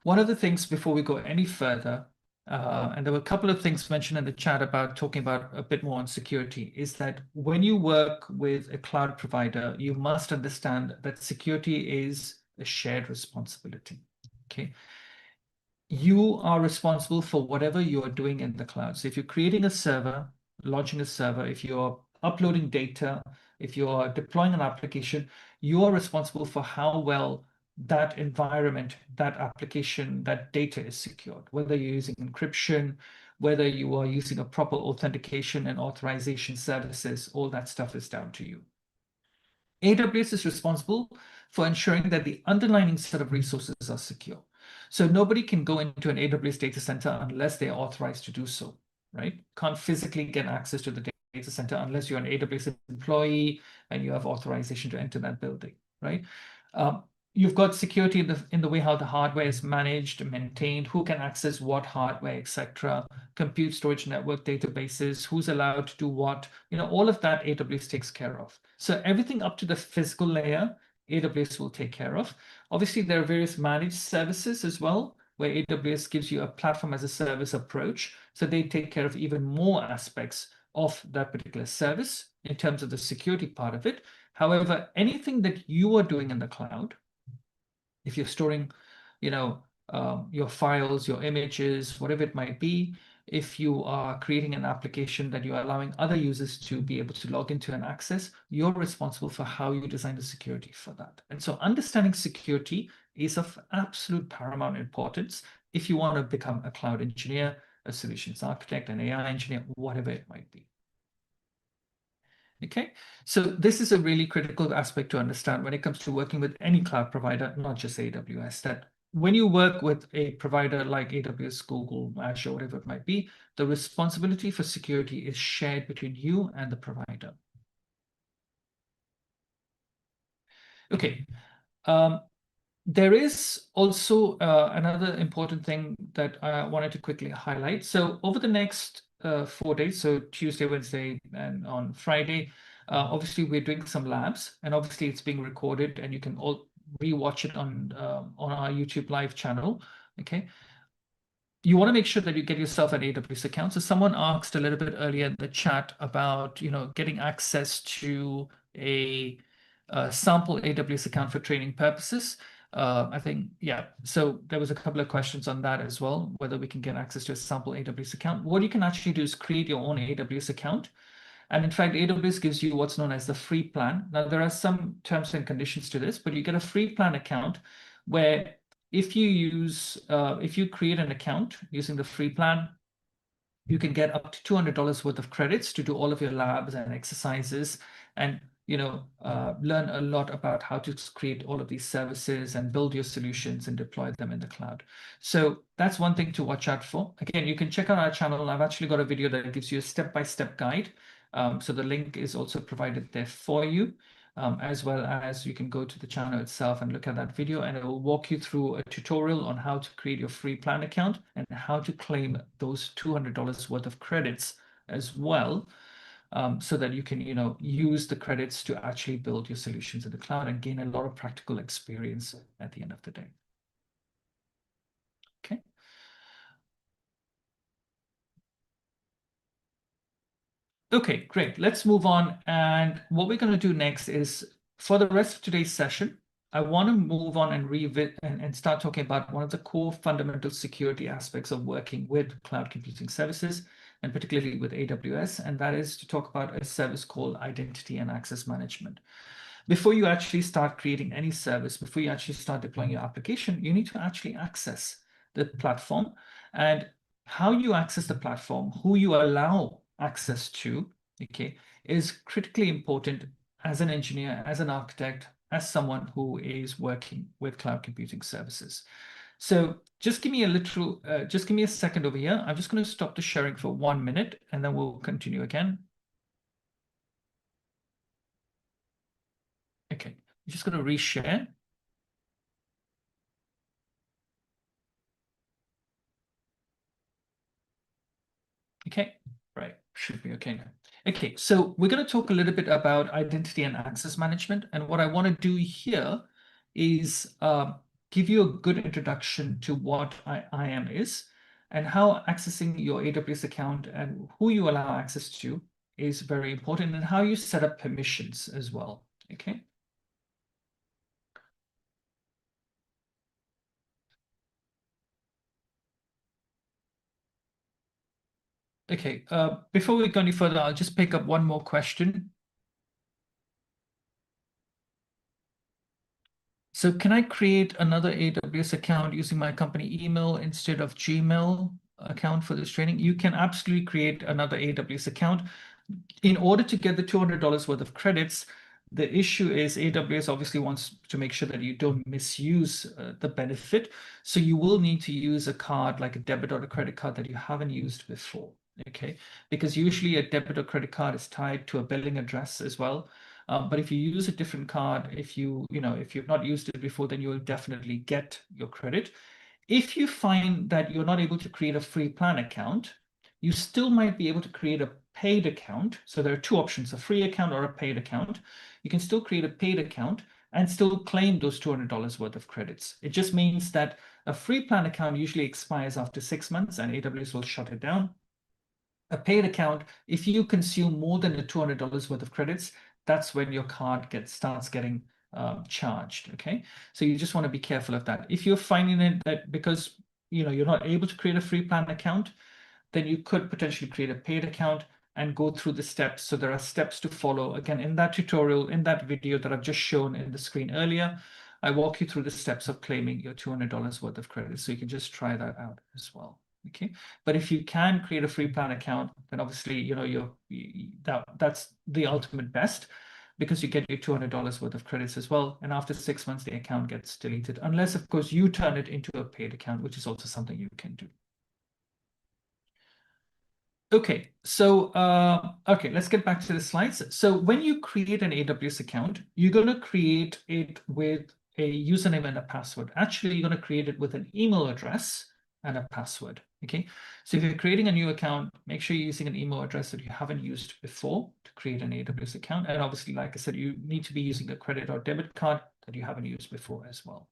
One of the things before we go any further, and there were a couple of things mentioned in the chat about talking about a bit more on security, is that when you work with a cloud provider, you must understand that security is a shared responsibility. Okay. You are responsible for whatever you are doing in the cloud. So if you're creating a server, launching a server, if you're uploading data, if you're deploying an application, you are responsible for how well that environment, that application, that data is secured, whether you're using encryption, whether you are using a proper authentication and authorization services, all that stuff is down to you. AWS is responsible for ensuring that the underlying set of resources are secure. So nobody can go into an AWS data center unless they're authorized to do so, right? Can't physically get access to the data center unless you're an AWS employee and you have authorization to enter that building, right? You've got security in the way how the hardware is managed and maintained, who can access what hardware, etc. Compute, storage, network, databases, who's allowed to do what, all of that AWS takes care of. So everything up to the physical layer, AWS will take care of. Obviously, there are various managed services as well, where AWS gives you a platform as a service approach. So they take care of even more aspects of that particular service in terms of the security part of it. However, anything that you are doing in the cloud, if you're storing, your files, your images, whatever it might be, if you are creating an application that you're allowing other users to be able to log into and access, you're responsible for how you design the security for that. And so understanding security is of absolute paramount importance if you want to become a cloud engineer, a solutions architect, an AI engineer, whatever it might be. Okay, so this is a really critical aspect to understand when it comes to working with any cloud provider, not just AWS, that when you work with a provider like AWS, Google, Azure, whatever it might be, the responsibility for security is shared between you and the provider. Okay. There is also another important thing that I wanted to quickly highlight. So over the next 4 days, so Tuesday, Wednesday, and on Friday, obviously we're doing some labs, and obviously it's being recorded, and you can all rewatch it on our YouTube live channel. Okay. You want to make sure that you get yourself an AWS account. So someone asked a little bit earlier in the chat about getting access to a sample AWS account for training purposes. I think, yeah, so there was a couple of questions on that as well, whether we can get access to a sample AWS account. What you can actually do is create your own AWS account. And in fact, AWS gives you what's known as the free plan. Now, there are some terms and conditions to this, but you get a free plan account where if you create an account using the free plan, you can get up to $200 worth of credits to do all of your labs and exercises and learn a lot about how to create all of these services and build your solutions and deploy them in the cloud. So that's one thing to watch out for. Again, you can check out our channel. I've actually got a video that gives you a step-by-step guide. So the link is also provided there for you, as well as you can go to the channel itself and look at that video, and it will walk you through a tutorial on how to create your free plan account and how to claim those $200 worth of credits as well. So that you can, use the credits to actually build your solutions in the cloud and gain a lot of practical experience at the end of the day. Okay. Okay, great. Let's move on. And what we're going to do next is, for the rest of today's session, I want to move on and revisit and start talking about one of the core fundamental security aspects of working with cloud computing services, and particularly with AWS, and that is to talk about a service called Identity and Access Management. Before you actually start creating any service, before you actually start deploying your application, you need to actually access the platform. And how you access the platform, who you allow access to, okay, is critically important as an engineer, as an architect, as someone who is working with cloud computing services. So just give me a second over here. I'm just going to stop the sharing for 1 minute, and then we'll continue again. Okay, I'm just going to reshare. Okay, right, should be okay now. Okay, so we're going to talk a little bit about identity and access management. And what I want to do here is give you a good introduction to what IAM is and how accessing your AWS account and who you allow access to is very important, and how you set up permissions as well. Okay. Okay, before we go any further, I'll just pick up one more question. So can I create another AWS account using my company email instead of Gmail account for this training? You can absolutely create another AWS account. In order to get the $200 worth of credits, the issue is AWS obviously wants to make sure that you don't misuse the benefit. So you will need to use a card like a debit or a credit card that you haven't used before. Okay, because usually a debit or credit card is tied to a billing address as well. But if you use a different card, if you've not used it before, then you will definitely get your credit. If you find that you're not able to create a free plan account, you still might be able to create a paid account. So there are two options, a free account or a paid account. You can still create a paid account and still claim those $200 worth of credits. It just means that a free plan account usually expires after 6 months and AWS will shut it down. A paid account, if you consume more than the $200 worth of credits, that's when your card starts getting charged. Okay, so you just want to be careful of that. If you're finding it that because you're not able to create a free plan account, then you could potentially create a paid account and go through the steps. So there are steps to follow. Again, in that tutorial, in that video that I've just shown in the screen earlier, I walk you through the steps of claiming your $200 worth of credits. So you can just try that out as well. Okay, but if you can create a free plan account, then obviously that's the ultimate best, because you get your $200 worth of credits as well. And after 6 months, the account gets deleted, unless of course you turn it into a paid account, which is also something you can do. Okay, so let's get back to the slides. So when you create an AWS account, you're going to create it with a username and a password. Actually, you're going to create it with an email address and a password. Okay, so if you're creating a new account, make sure you're using an email address that you haven't used before to create an AWS account. And obviously, like I said, you need to be using a credit or debit card that you haven't used before as well.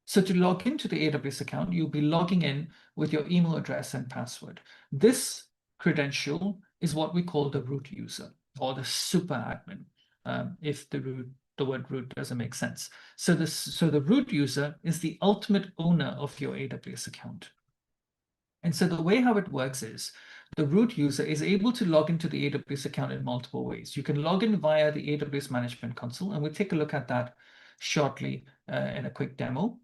So to log into the AWS account, you'll be logging in with your email address and password. This credential is what we call the root user or the super admin, if the word root doesn't make sense. So the root user is the ultimate owner of your AWS account. And so the way how it works is the root user is able to log into the AWS account in multiple ways. You can log in via the AWS Management Console, and we'll take a look at that shortly in a quick demo.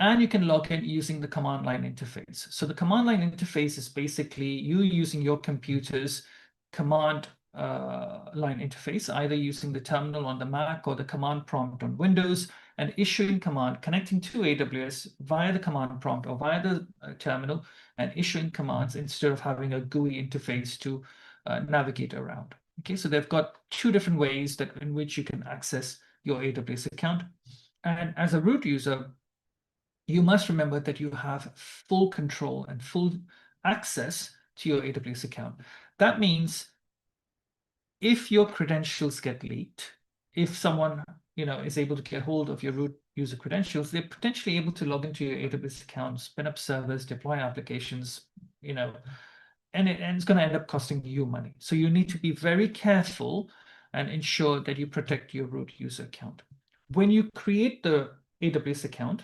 And you can log in using the command line interface. So the command line interface is basically you using your computer's command line interface, either using the terminal on the Mac or the command prompt on Windows, and issuing command, connecting to AWS via the command prompt or via the terminal, and issuing commands instead of having a GUI interface to navigate around. Okay, so they've got two different ways in which you can access your AWS account. And as a root user, you must remember that you have full control and full access to your AWS account. That means if your credentials get leaked, if someone is able to get hold of your root user credentials, they're potentially able to log into your AWS account, spin up servers, deploy applications, and it's going to end up costing you money. So you need to be very careful and ensure that you protect your root user account. When you create the AWS account,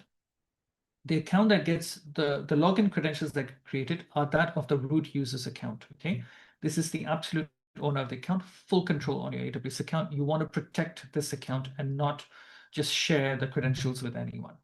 the account that gets the login credentials that get created are that of the root user's account. Okay, this is the absolute owner of the account, full control on your AWS account. You want to protect this account and not just share the credentials with anyone.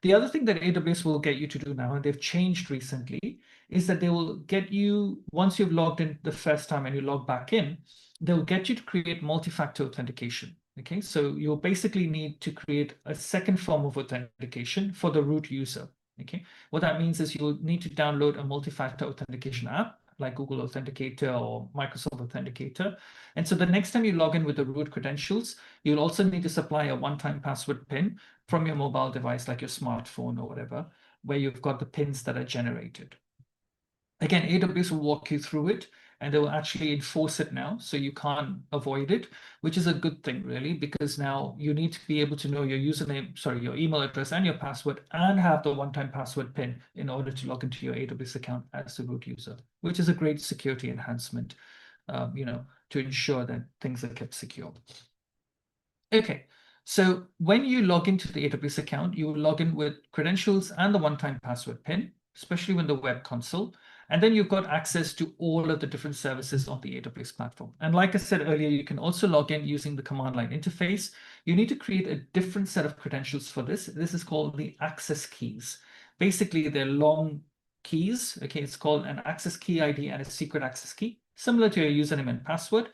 The other thing that AWS will get you to do now, and they've changed recently, is that they will get you, once you've logged in the first time and you log back in, they'll get you to create multi-factor authentication. Okay, so you'll basically need to create a second form of authentication for the root user. Okay, what that means is you'll need to download a multi-factor authentication app like Google Authenticator or Microsoft Authenticator. And so the next time you log in with the root credentials, you'll also need to supply a one-time password PIN from your mobile device, like your smartphone or whatever, where you've got the pins that are generated. Again, AWS will walk you through it, and they will actually enforce it now, so you can't avoid it, which is a good thing, really, because now you need to be able to know your username, sorry, your email address and your password, and have the one-time password PIN in order to log into your AWS account as the root user, which is a great security enhancement, to ensure that things are kept secure. Okay, so when you log into the AWS account, you will log in with credentials and the one-time password PIN, especially when the web console. And then you've got access to all of the different services on the AWS platform. And like I said earlier, you can also log in using the command line interface. You need to create a different set of credentials for this. This is called the access keys. Basically, they're long keys. Okay, it's called an access key ID and a secret access key, similar to your username and password.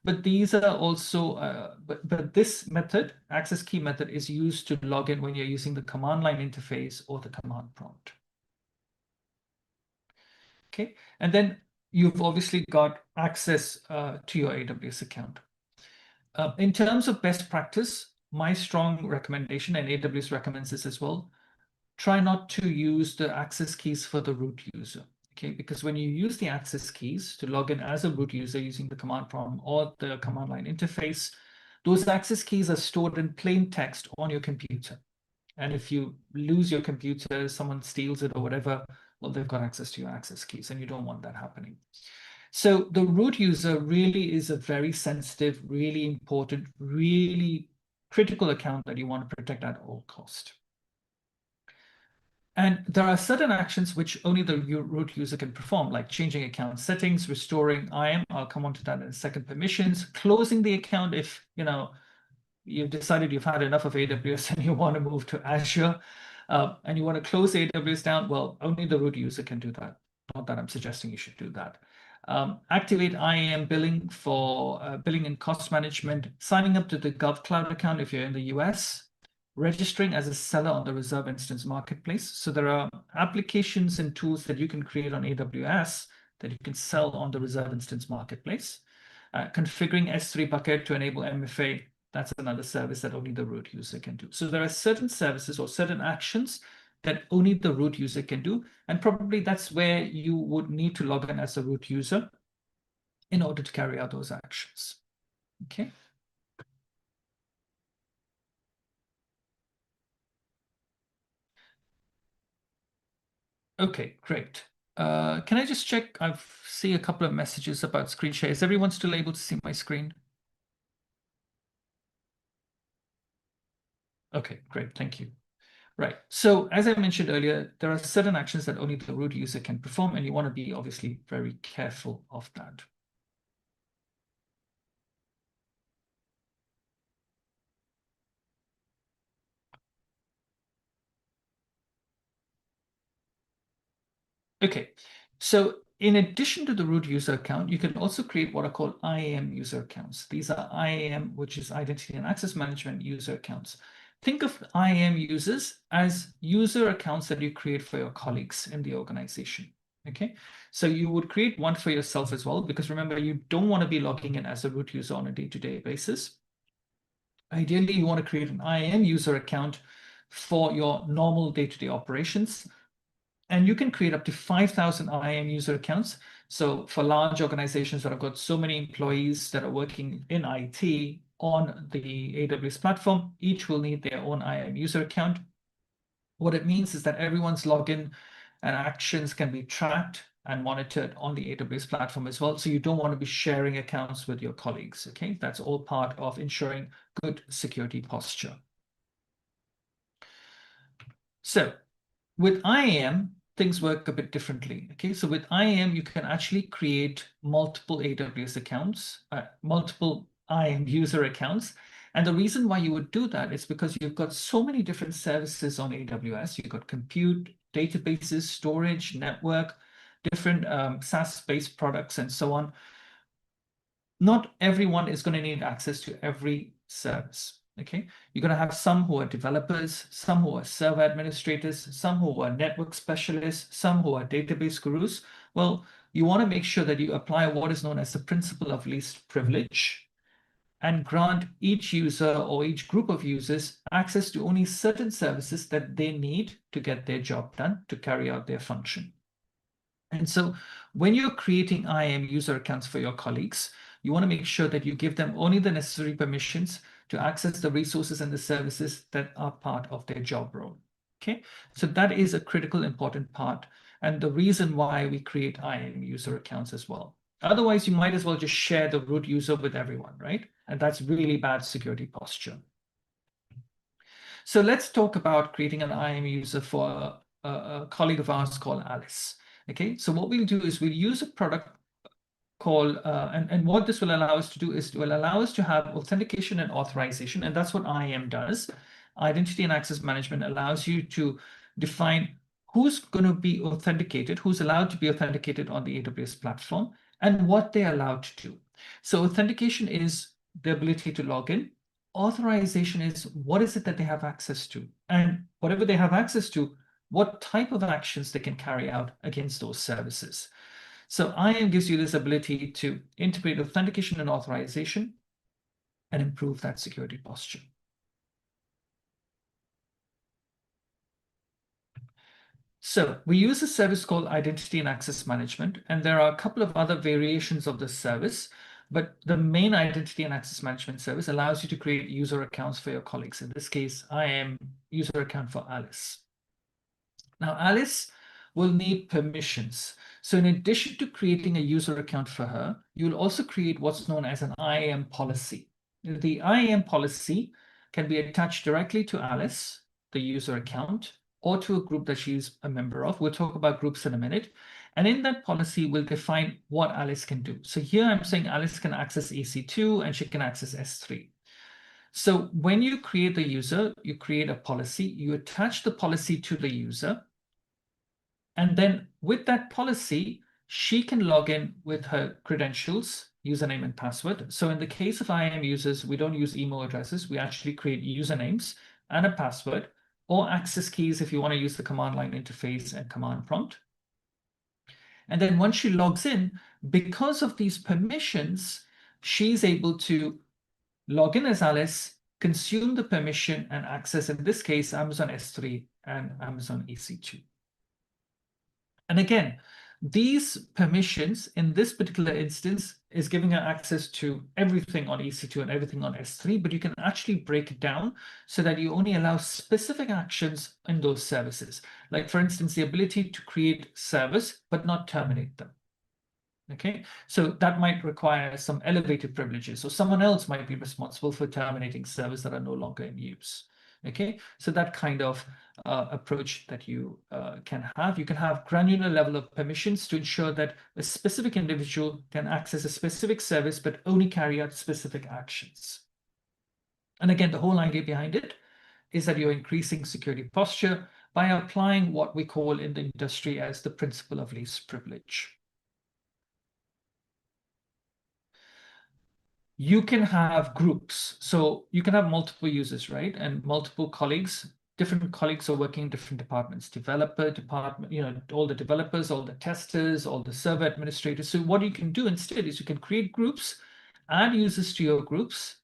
But these are also, but this method, access key method, is used to log in when you're using the command line interface or the command prompt. Okay, and then you've obviously got access to your AWS account. In terms of best practice, my strong recommendation, and AWS recommends this as well, try not to use the access keys for the root user. Okay, because when you use the access keys to log in as a root user using the command prompt or the command line interface, those access keys are stored in plain text on your computer. And if you lose your computer, someone steals it or whatever, well, they've got access to your access keys, and you don't want that happening. So the root user really is a very sensitive, really important, really critical account that you want to protect at all cost. And there are certain actions which only the root user can perform, like changing account settings, restoring IAM. I'll come on to that in a second. Permissions, closing the account if you've decided you've had enough of AWS and you want to move to Azure, and you want to close AWS down. Well, only the root user can do that. Not that I'm suggesting you should do that. Activate IAM billing for billing and cost management, signing up to the GovCloud account if you're in the US, registering as a seller on the Reserve Instance Marketplace. So there are applications and tools that you can create on AWS that you can sell on the Reserve Instance Marketplace. Configuring S3 bucket to enable MFA, that's another service that only the root user can do. So there are certain services or certain actions that only the root user can do. And probably that's where you would need to log in as a root user in order to carry out those actions. Okay. Okay, great. Can I just check? I see a couple of messages about screen share. Is everyone still able to see my screen? Okay, great. Thank you. Right. So as I mentioned earlier, there are certain actions that only the root user can perform, and you want to be obviously very careful of that. Okay, so in addition to the root user account, you can also create what are called IAM user accounts. These are IAM, which is Identity and Access Management user accounts. Think of IAM users as user accounts that you create for your colleagues in the organization. Okay, so you would create one for yourself as well, because remember, you don't want to be logging in as a root user on a day-to-day basis. Ideally, you want to create an IAM user account for your normal day-to-day operations. And you can create up to 5,000 IAM user accounts. So for large organizations that have got so many employees that are working in IT on the AWS platform, each will need their own IAM user account. What it means is that everyone's login and actions can be tracked and monitored on the AWS platform as well. So you don't want to be sharing accounts with your colleagues. Okay, that's all part of ensuring good security posture. So With IAM, things work a bit differently. Okay, so with IAM, you can actually create multiple AWS accounts, multiple IAM user accounts. And the reason why you would do that is because you've got so many different services on AWS. You've got compute, databases, storage, network, different SaaS-based products, and so on. Not everyone is going to need access to every service. Okay, you're going to have some who are developers, some who are server administrators, some who are network specialists, some who are database gurus. Well, you want to make sure that you apply what is known as the principle of least privilege and grant each user or each group of users access to only certain services that they need to get their job done, to carry out their function. And so when you're creating IAM user accounts for your colleagues, you want to make sure that you give them only the necessary permissions to access the resources and the services that are part of their job role. Okay, so that is a critical, important part, and the reason why we create IAM user accounts as well. Otherwise, you might as well just share the root user with everyone, right? And that's really bad security posture. So let's talk about creating an IAM user for a colleague of ours called Alice. Okay, so what we'll do is we'll use a product called, and what this will allow us to do is it will allow us to have authentication and authorization, and that's what IAM does. Identity and access management allows you to define who's going to be authenticated, who's allowed to be authenticated on the AWS platform, and what they're allowed to do. So authentication is the ability to log in. Authorization is what is it that they have access to, and whatever they have access to, what type of actions they can carry out against those services. So IAM gives you this ability to integrate authentication and authorization and improve that security posture. So we use a service called Identity and Access Management, and there are a couple of other variations of this service, but the main Identity and Access Management service allows you to create user accounts for your colleagues. In this case, IAM user account for Alice. Now, Alice will need permissions. So in addition to creating a user account for her, you'll also create what's known as an IAM policy. The IAM policy can be attached directly to Alice, the user account, or to a group that she's a member of. We'll talk about groups in a minute. And in that policy, we'll define what Alice can do. So here I'm saying Alice can access EC2 and she can access S3. So when you create the user, you create a policy, you attach the policy to the user, and then with that policy, she can log in with her credentials, username and password. So in the case of IAM users, we don't use email addresses. We actually create usernames and a password, or access keys if you want to use the command line interface and command prompt. And then once she logs in, because of these permissions, she's able to log in as Alice, consume the permission and access, in this case, Amazon S3 and Amazon EC2. And again, these permissions in this particular instance is giving her access to everything on EC2 and everything on S3, but you can actually break it down so that you only allow specific actions in those services. Like for instance, the ability to create servers, but not terminate them. Okay, so that might require some elevated privileges. So someone else might be responsible for terminating servers that are no longer in use. Okay, so that kind of approach that you can have. You can have granular level of permissions to ensure that a specific individual can access a specific service, but only carry out specific actions. And again, the whole idea behind it is that you're increasing security posture by applying what we call in the industry as the principle of least privilege. You can have groups. So you can have multiple users, right? And multiple colleagues. Different colleagues are working in different departments, developer department, all the developers, all the testers, all the server administrators. So what you can do instead is you can create groups, add users to your groups.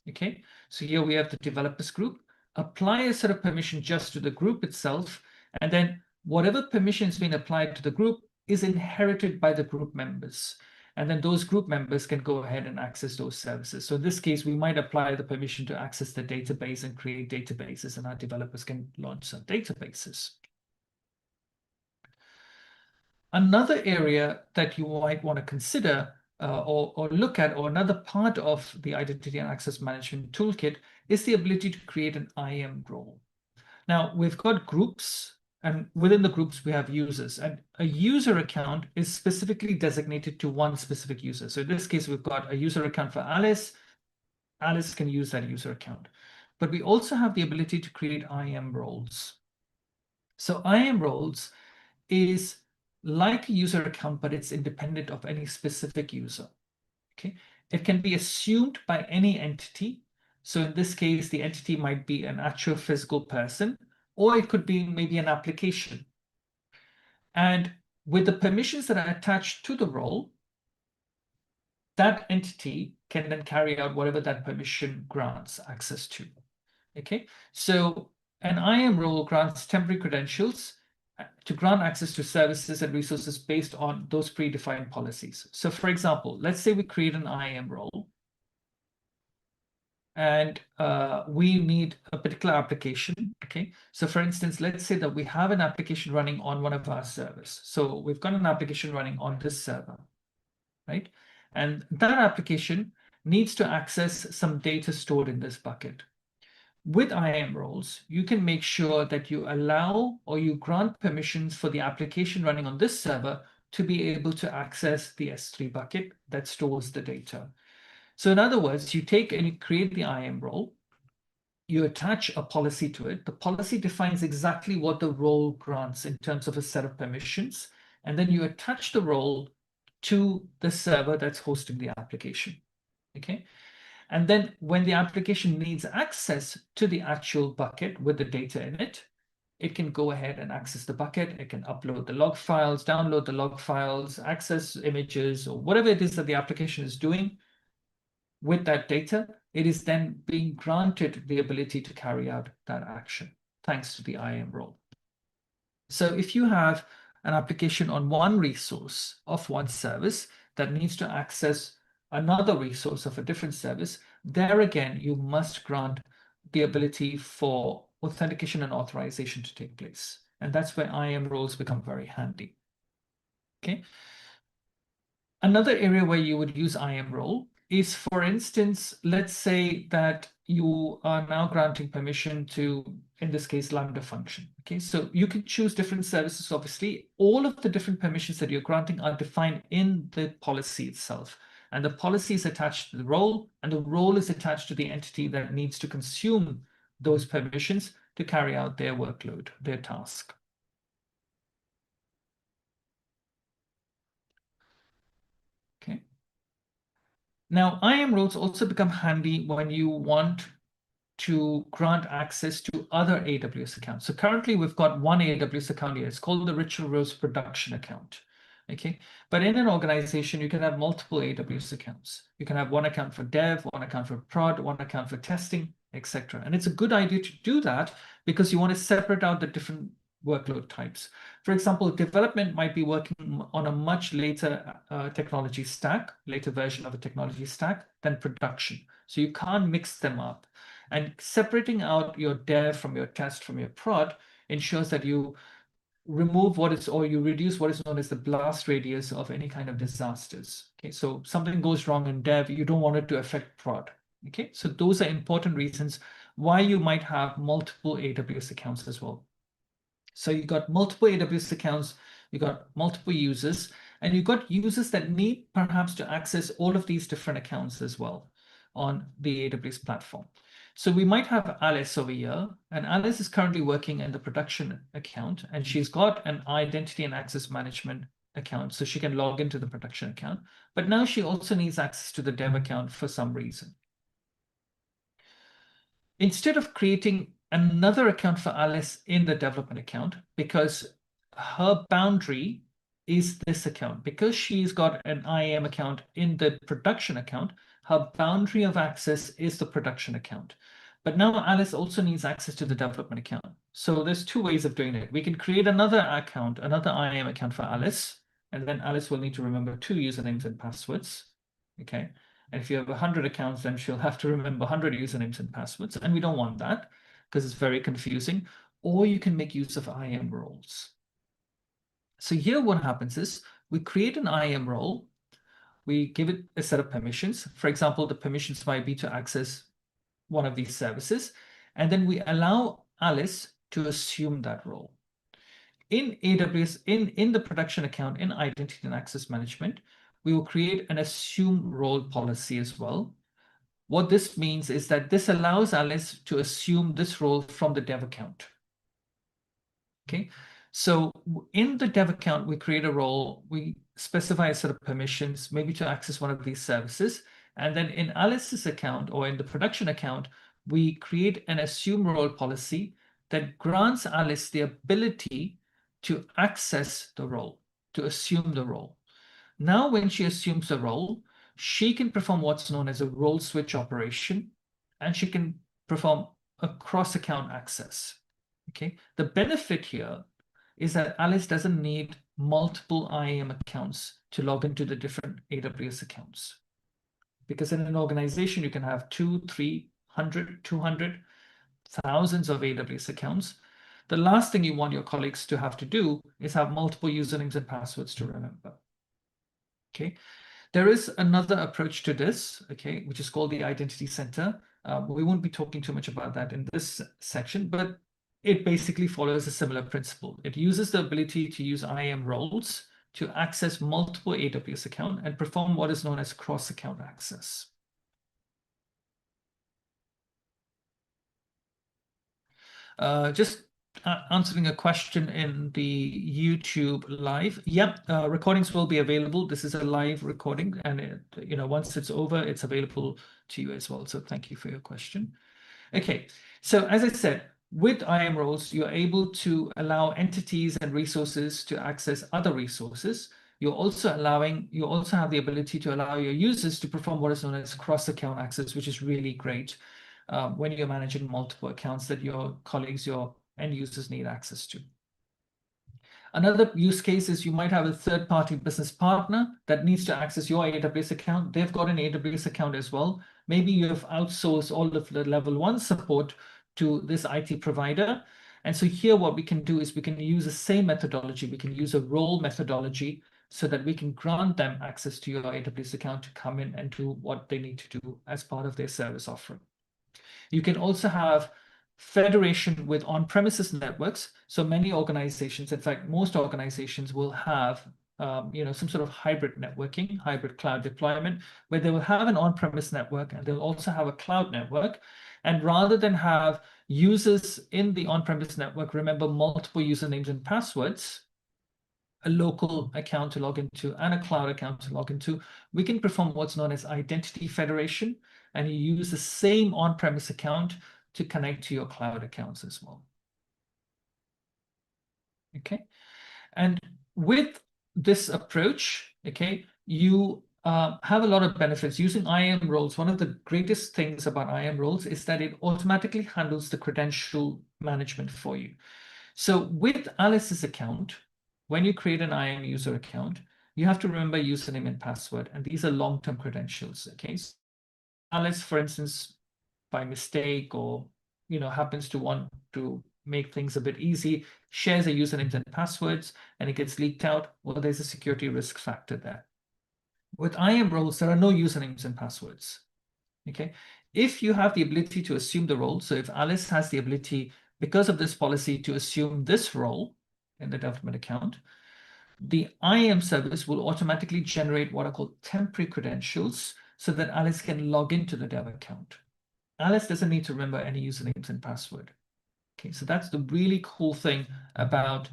Okay, so here we have the developers group, apply a set of permission just to the group itself, and then whatever permission has been applied to the group is inherited by the group members. And then those group members can go ahead and access those services. So in this case, we might apply the permission to access the database and create databases, and our developers can launch some databases. Another area that you might want to consider or look at, or another part of the identity and access management toolkit, is the ability to create an IAM role. Now we've got groups, and within the groups we have users, and a user account is specifically designated to one specific user. So in this case, we've got a user account for Alice. Alice can use that user account, but we also have the ability to create IAM roles. So IAM roles is like a user account, but it's independent of any specific user. Okay, it can be assumed by any entity. So in this case, the entity might be an actual physical person, or it could be maybe an application. And with the permissions that are attached to the role, that entity can then carry out whatever that permission grants access to. Okay, so an IAM role grants temporary credentials to grant access to services and resources based on those predefined policies. So for example, let's say we create an IAM role and we need a particular application. Okay, so for instance, let's say that we have an application running on one of our servers. So we've got an application running on this server, right? And that application needs to access some data stored in this bucket. With IAM roles, you can make sure that you allow or you grant permissions for the application running on this server to be able to access the S3 bucket that stores the data. So in other words, you take and you create the IAM role, you attach a policy to it. The policy defines exactly what the role grants in terms of a set of permissions, and then you attach the role to the server that's hosting the application. Okay. And then when the application needs access to the actual bucket with the data in it, it can go ahead and access the bucket. It can upload the log files, download the log files, access images, or whatever it is that the application is doing with that data. It is then being granted the ability to carry out that action thanks to the IAM role. So if you have an application on one resource of one service that needs to access another resource of a different service, there again, you must grant the ability for authentication and authorization to take place. And that's where IAM roles become very handy. Okay. Another area where you would use IAM role is, for instance, let's say that you are now granting permission to, in this case, Lambda function. Okay, so you can choose different services. Obviously, all of the different permissions that you're granting are defined in the policy itself. And the policy is attached to the role, and the role is attached to the entity that needs to consume those permissions to carry out their workload, their task. Okay. Now, IAM roles also become handy when you want to grant access to other AWS accounts. So currently we've got one AWS account here. It's called the Ritual Rose production account. Okay, but in an organization, you can have multiple AWS accounts. You can have one account for dev, one account for prod, one account for testing, etc. And it's a good idea to do that because you want to separate out the different workload types. For example, development might be working on a much later technology stack, later version of a technology stack than production. So you can't mix them up. And separating out your dev from your test from your prod ensures that you remove what is, or you reduce what is known as the blast radius of any kind of disasters. Okay, so something goes wrong in dev, you don't want it to affect prod. Okay, so those are important reasons why you might have multiple AWS accounts as well. So you got multiple AWS accounts, you got multiple users, and you've got users that need perhaps to access all of these different accounts as well on the AWS platform. So we might have Alice over here, and Alice is currently working in the production account, and she's got an identity and access management account, so she can log into the production account. But now she also needs access to the dev account for some reason. Instead of creating another account for Alice in the development account, because her boundary is this account, because she's got an IAM account in the production account, her boundary of access is the production account. But now Alice also needs access to the development account. So there's two ways of doing it. We can create another account, another IAM account for Alice, and then Alice will need to remember 2 usernames and passwords. Okay. And if you have 100 accounts, then she'll have to remember 100 usernames and passwords. And we don't want that because it's very confusing. Or you can make use of IAM roles. So here what happens is we create an IAM role. We give it a set of permissions. For example, the permissions might be to access one of these services. And then we allow Alice to assume that role. In AWS, in the production account, in identity and access management, we will create an assume role policy as well. What this means is that this allows Alice to assume this role from the dev account. Okay, so in the dev account, we create a role, we specify a set of permissions, maybe to access one of these services. And then in Alice's account or in the production account, we create an assume role policy that grants Alice the ability to access the role, to assume the role. Now, when she assumes the role, she can perform what's known as a role switch operation, and she can perform a cross-account access. Okay, the benefit here is that Alice doesn't need multiple IAM accounts to log into the different AWS accounts. Because in an organization, you can have 2, 300, 200, thousands of AWS accounts. The last thing you want your colleagues to have to do is have multiple usernames and passwords to remember. Okay, there is another approach to this, okay, which is called the Identity Center. We won't be talking too much about that in this section, but it basically follows a similar principle. It uses the ability to use IAM roles to access multiple AWS accounts and perform what is known as cross-account access. Just answering a question in the YouTube live. Yep, recordings will be available. This is a live recording, and once it's over, it's available to you as well. So thank you for your question. Okay, so as I said, with IAM roles, you're able to allow entities and resources to access other resources. You also have the ability to allow your users to perform what is known as cross-account access, which is really great when you're managing multiple accounts that your colleagues, your end users need access to. Another use case is you might have a third-party business partner that needs to access your AWS account. They've got an AWS account as well. Maybe you've outsourced all of the level 1 support to this IT provider. And so here what we can do is we can use the same methodology. We can use a role methodology so that we can grant them access to your AWS account to come in and do what they need to do as part of their service offering. You can also have federation with on-premises networks. So many organizations, in fact, most organizations will have some sort of hybrid networking, hybrid cloud deployment, where they will have an on-premise network and they'll also have a cloud network. And rather than have users in the on-premise network remember multiple usernames and passwords, a local account to log into and a cloud account to log into, we can perform what's known as identity federation, and you use the same on-premise account to connect to your cloud accounts as well. Okay, and with this approach, okay, you have a lot of benefits using IAM roles. One of the greatest things about IAM roles is that it automatically handles the credential management for you. So with Alice's account, when you create an IAM user account, you have to remember username and password, and these are long-term credentials. Okay, so Alice, for instance, by mistake or happens to want to make things a bit easy, shares a username and passwords, and it gets leaked out, well, there's a security risk factor there. With IAM roles, there are no usernames and passwords. Okay, if you have the ability to assume the role, so if Alice has the ability, because of this policy, to assume this role in the development account, the IAM service will automatically generate what are called temporary credentials so that Alice can log into the dev account. Alice doesn't need to remember any usernames and password. Okay, so that's the really cool thing about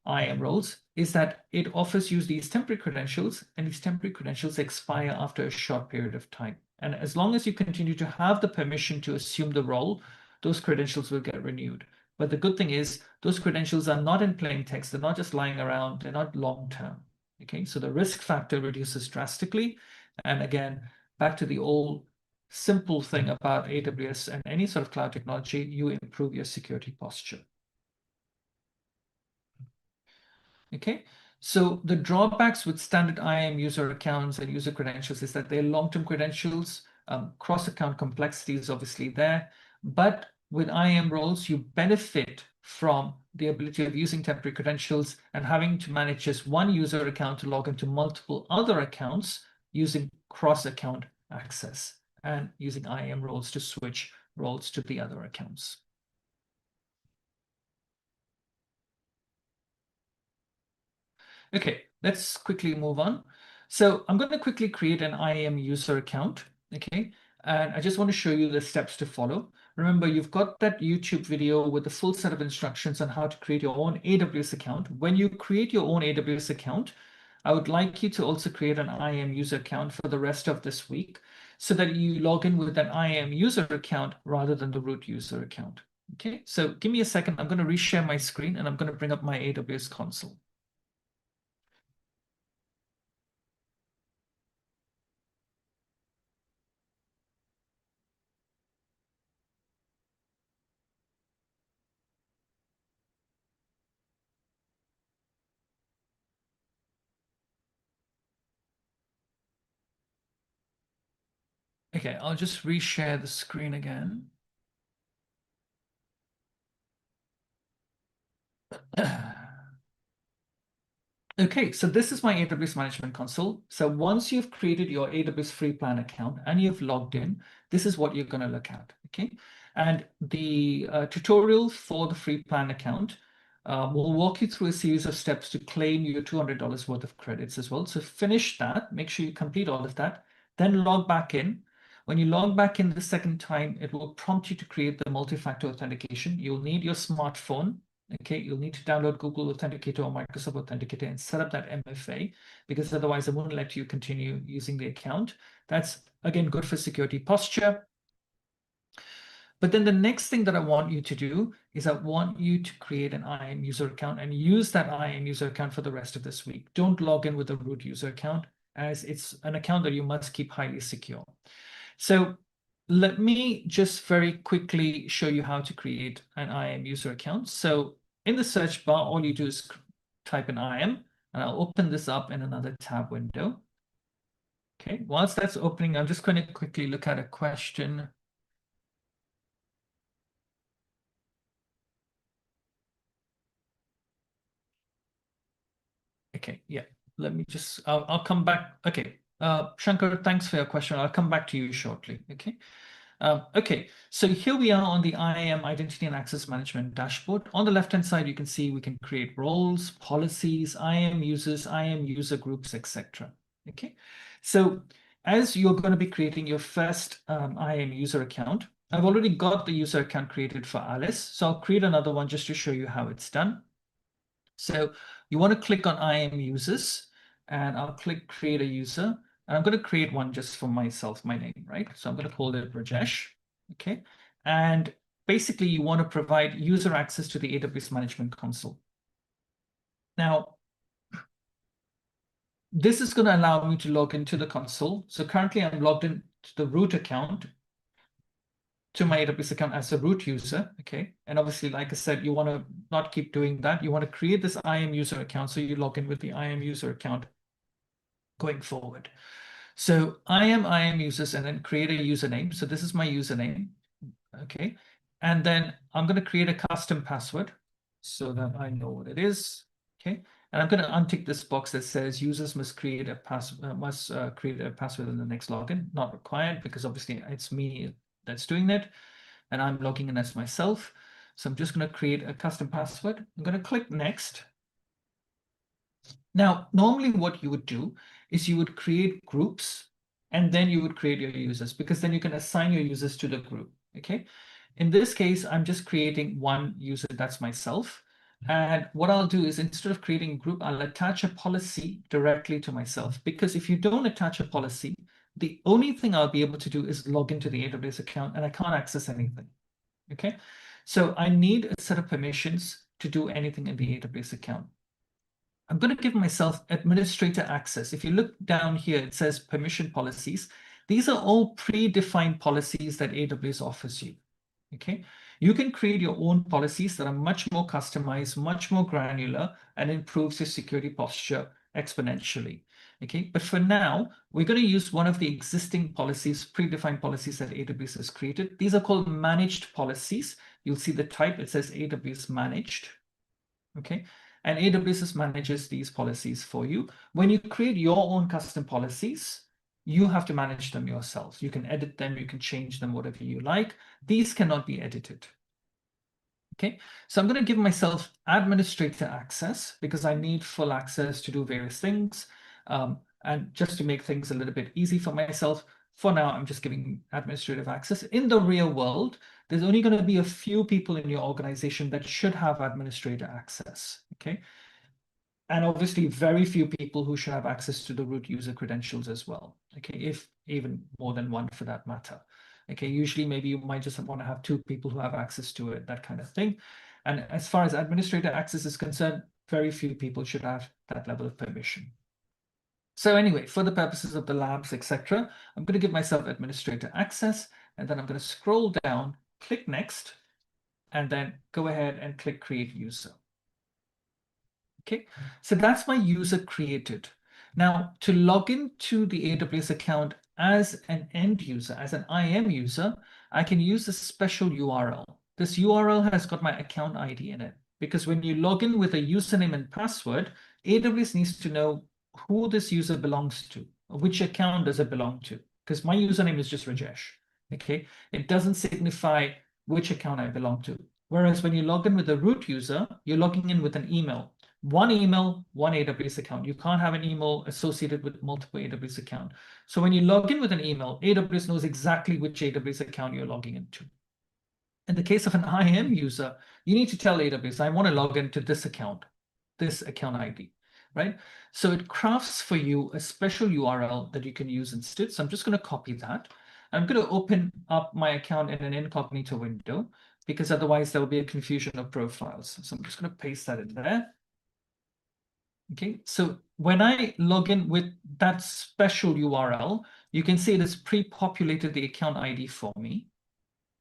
IAM roles, is that it offers you these temporary credentials, and these temporary credentials expire after a short period of time. And as long as you continue to have the permission to assume the role, those credentials will get renewed. But the good thing is those credentials are not in plain text. They're not just lying around. They're not long-term. Okay, so the risk factor reduces drastically. And again, back to the old simple thing about AWS and any sort of cloud technology, you improve your security posture. Okay, so the drawbacks with standard IAM user accounts and user credentials is that they're long-term credentials. Cross-account complexity is obviously there, but with IAM roles, you benefit from the ability of using temporary credentials and having to manage just one user account to log into multiple other accounts using cross-account access and using IAM roles to switch roles to the other accounts. Okay, let's quickly move on. So I'm going to quickly create an IAM user account. Okay, and I just want to show you the steps to follow. Remember, you've got that YouTube video with the full set of instructions on how to create your own AWS account. When you create your own AWS account, I would like you to also create an IAM user account for the rest of this week so that you log in with an IAM user account rather than the root user account. Okay, so give me a second. I'm going to reshare my screen and I'm going to bring up my AWS console. Okay, I'll just reshare the screen again. Okay, so this is my AWS Management Console. So once you've created your AWS free plan account and you've logged in, this is what you're going to look at. Okay, and the tutorial for the free plan account will walk you through a series of steps to claim your $200 worth of credits as well. So finish that, make sure you complete all of that, then log back in. When you log back in the second time, it will prompt you to create the multi-factor authentication. You'll need your smartphone. Okay, you'll need to download Google Authenticator or Microsoft Authenticator and set up that MFA, because otherwise it won't let you continue using the account. That's, again, good for security posture. But then the next thing that I want you to do is I want you to create an IAM user account and use that IAM user account for the rest of this week. Don't log in with a root user account, as it's an account that you must keep highly secure. So let me just very quickly show you how to create an IAM user account. So in the search bar, all you do is type in IAM, and I'll open this up in another tab window. Okay, whilst that's opening, I'm just going to quickly look at a question. Okay, yeah, let me just, I'll come back. Okay, Shankar, thanks for your question. I'll come back to you shortly. Okay. Okay, so here we are on the IAM Identity and Access Management dashboard. On the left-hand side, you can see we can create roles, policies, IAM users, IAM user groups, etc. Okay, so as you're going to be creating your first IAM user account, I've already got the user account created for Alice, so I'll create another one just to show you how it's done. So you want to click on IAM users, and I'll click create a user. And I'm going to create one just for myself, my name, right? So I'm going to call it Rajesh. Okay. And basically, you want to provide user access to the AWS Management Console. Now, this is going to allow me to log into the console. So currently, I'm logged into the root account, to my AWS account as a root user. Okay. And obviously, like I said, you want to not keep doing that. You want to create this IAM user account. So you log in with the IAM user account going forward. So IAM users and then create a username. So this is my username. Okay. And then I'm going to create a custom password so that I know what it is. Okay. And I'm going to untick this box that says users must create a password in the next login. Not required, because obviously it's me that's doing it and I'm logging in as myself. So I'm just going to create a custom password. I'm going to click next. Now, normally what you would do is you would create groups and then you would create your users, because then you can assign your users to the group. Okay. In this case, I'm just creating one user, that's myself. And what I'll do is, instead of creating a group, I'll attach a policy directly to myself, because if you don't attach a policy, the only thing I'll be able to do is log into the AWS account and I can't access anything. Okay. So I need a set of permissions to do anything in the AWS account. I'm going to give myself administrator access. If you look down here, it says permission policies. These are all predefined policies that AWS offers you. Okay, you can create your own policies that are much more customized, much more granular, and improves your security posture exponentially. Okay, but for now, we're going to use one of the existing policies, predefined policies that AWS has created. These are called managed policies. You'll see the type, it says AWS managed. Okay, and AWS manages these policies for you. When you create your own custom policies, you have to manage them yourself. You can edit them, you can change them, whatever you like. These cannot be edited. Okay, so I'm going to give myself administrator access because I need full access to do various things. And just to make things a little bit easy for myself, for now, I'm just giving administrative access. In the real world, there's only going to be a few people in your organization that should have administrator access. Okay. And obviously very few people who should have access to the root user credentials as well. Okay, if even more than one for that matter. Okay, usually maybe you might just want to have 2 people who have access to it, that kind of thing. And as far as administrator access is concerned, very few people should have that level of permission. So anyway, for the purposes of the labs, etc., I'm going to give myself administrator access, and then I'm going to scroll down, click next, and then go ahead and click create user. Okay, so that's my user created. Now, to log into the AWS account as an end user, as an IAM user, I can use a special URL. This URL has got my account ID in it, because when you log in with a username and password, AWS needs to know who this user belongs to, or which account does it belong to, because my username is just Rajesh. Okay, it doesn't signify which account I belong to. Whereas when you log in with a root user, you're logging in with an email. One email, one AWS account. You can't have an email associated with multiple AWS accounts. So when you log in with an email, AWS knows exactly which AWS account you're logging into. In the case of an IAM user, you need to tell AWS, I want to log into this account ID, right? So it crafts for you a special URL that you can use instead. So I'm just going to copy that. I'm going to open up my account in an incognito window, because otherwise there will be a confusion of profiles. So I'm just going to paste that in there. Okay, so when I log in with that special URL, you can see it has pre-populated the account ID for me.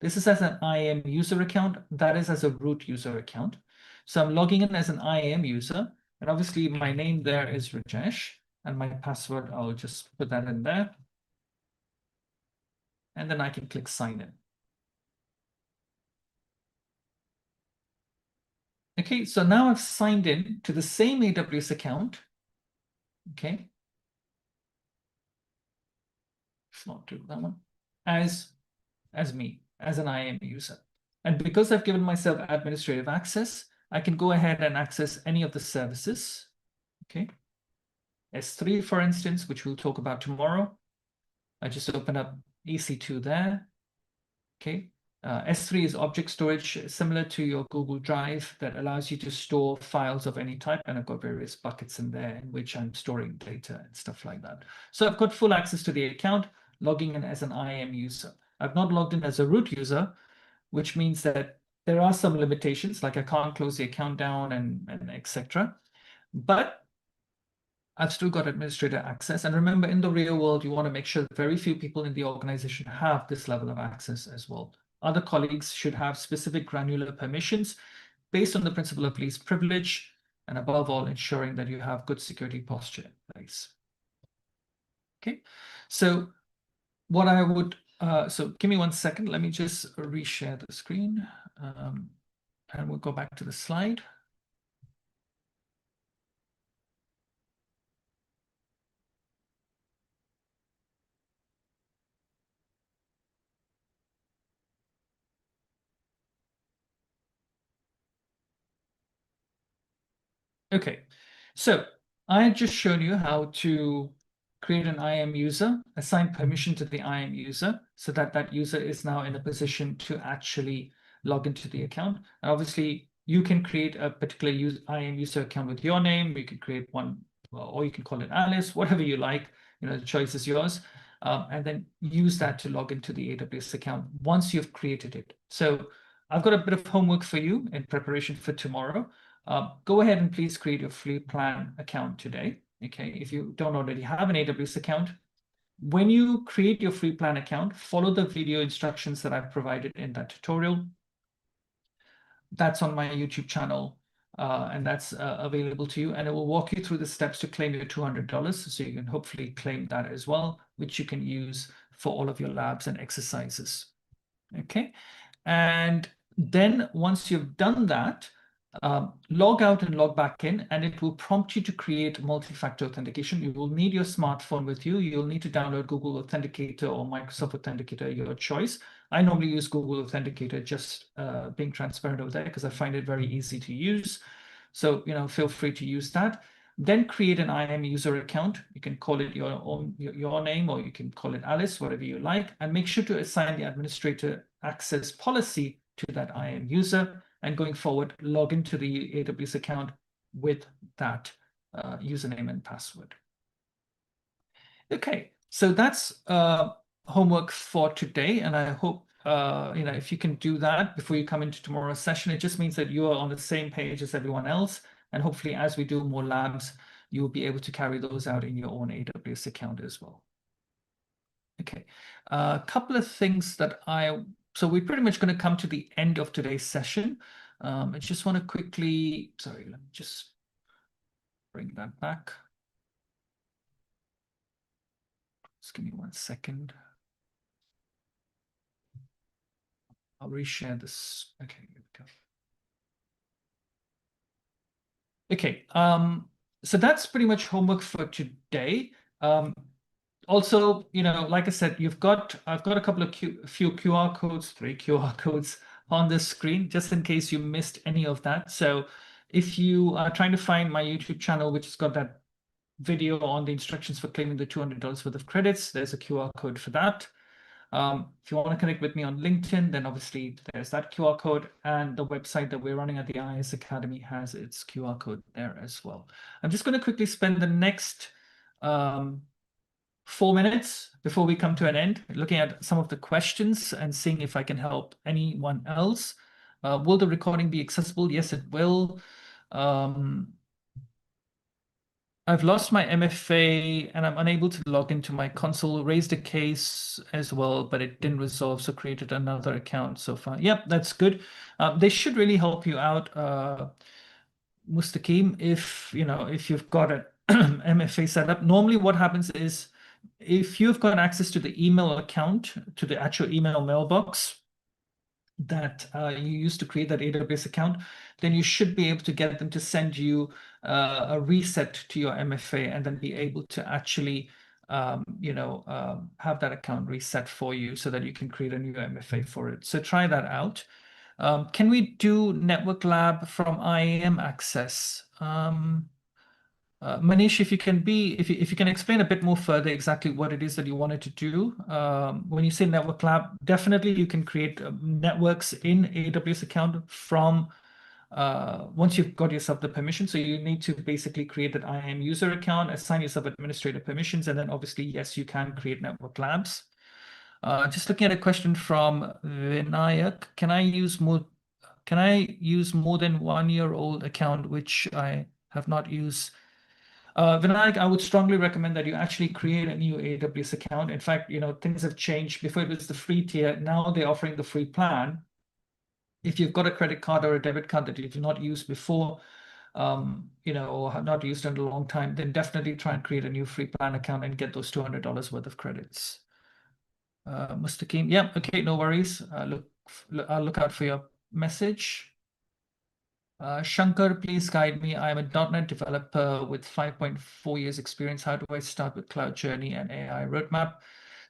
This is as an IAM user account. That is as a root user account. So I'm logging in as an IAM user. And obviously my name there is Rajesh. And my password, I'll just put that in there. And then I can click sign in. Okay, so now I've signed in to the same AWS account. Okay. Let's not do that one. As me, as an IAM user. And because I've given myself administrative access, I can go ahead and access any of the services. Okay. S3, for instance, which we'll talk about tomorrow. I just open up EC2 there. Okay. S3 is object storage, similar to your Google Drive, that allows you to store files of any type. And I've got various buckets in there in which I'm storing data and stuff like that. So I've got full access to the account, logging in as an IAM user. I've not logged in as a root user, which means that there are some limitations, like I can't close the account down and etc. But I've still got administrator access. And remember, in the real world, you want to make sure that very few people in the organization have this level of access as well. Other colleagues should have specific granular permissions based on the principle of least privilege, and above all, ensuring that you have good security posture in place. Okay, so what I would, so give me 1 second. Let me just reshare the screen, and we'll go back to the slide. Okay, so I had just shown you how to create an IAM user, assign permission to the IAM user so that that user is now in a position to actually log into the account. And obviously, you can create a particular IAM user account with your name. You can create one, or you can call it Alice, whatever you like. You know, the choice is yours. And then use that to log into the AWS account once you've created it. So I've got a bit of homework for you in preparation for tomorrow. Go ahead and please create your free plan account today. Okay, if you don't already have an AWS account, when you create your free plan account, follow the video instructions that I've provided in that tutorial. That's on my YouTube channel, and that's available to you. And it will walk you through the steps to claim your $200. So you can hopefully claim that as well, which you can use for all of your labs and exercises. Okay, and then once you've done that, log out and log back in, and it will prompt you to create multi-factor authentication. You will need your smartphone with you. You'll need to download Google Authenticator or Microsoft Authenticator, your choice. I normally use Google Authenticator, just being transparent over there because I find it very easy to use. So, feel free to use that. Then create an IAM user account. You can call it your name, or you can call it Alice, whatever you like, and make sure to assign the administrator access policy to that IAM user. And going forward, log into the AWS account with that username and password. Okay, so that's homework for today, and I hope if you can do that before you come into tomorrow's session, it just means that you are on the same page as everyone else, and hopefully as we do more labs, you will be able to carry those out in your own AWS account as well. Okay, a couple of things that so we're pretty much going to come to the end of today's session. I just want to quickly, sorry, let me just bring that back. Just give me 1 second. I'll reshare this. Okay, here we go. Okay, so that's pretty much homework for today. Also, like I said, I've got a couple of few QR codes, 3 QR codes on the screen, just in case you missed any of that. So if you are trying to find my YouTube channel, which has got that video on the instructions for claiming the $200 worth of credits, there's a QR code for that. If you want to connect with me on LinkedIn, then obviously there's that QR code, and the website that we're running at the IIS Academy has its QR code there as well. I'm just going to quickly spend the next 4 minutes before we come to an end, looking at some of the questions and seeing if I can help anyone else. Will the recording be accessible? Yes, it will. I've lost my MFA and I'm unable to log into my console. Raised a case as well, but it didn't resolve, so created another account so far. Yep, that's good. They should really help you out, Mustaqim, if you've got an MFA set up. Normally what happens is if you've got access to the email account, to the actual email mailbox that you used to create that AWS account, then you should be able to get them to send you a reset to your MFA and then be able to actually have that account reset for you so that you can create a new MFA for it. So try that out. Can we do Network Lab from IAM access? Manish, if you can explain a bit more further exactly what it is that you wanted to do. When you say Network Lab, definitely you can create networks in AWS account from once you've got yourself the permission. So you need to basically create that IAM user account, assign yourself administrator permissions, and then obviously, yes, you can create network labs. Just looking at a question from Vinayak, can I use more than 1-year-old account which I have not used? Vinayak, I would strongly recommend that you actually create a new AWS account. In fact, things have changed. Before it was the free tier, now they're offering the free plan. If you've got a credit card or a debit card that you've not used before, or have not used in a long time, then definitely try and create a new free plan account and get those $200 worth of credits. Mustaqim, yeah, okay, no worries. I'll look out for your message. Shankar, please guide me. I'm a .NET developer with 5.4 years experience. How do I start with Cloud Journey and AI Roadmap?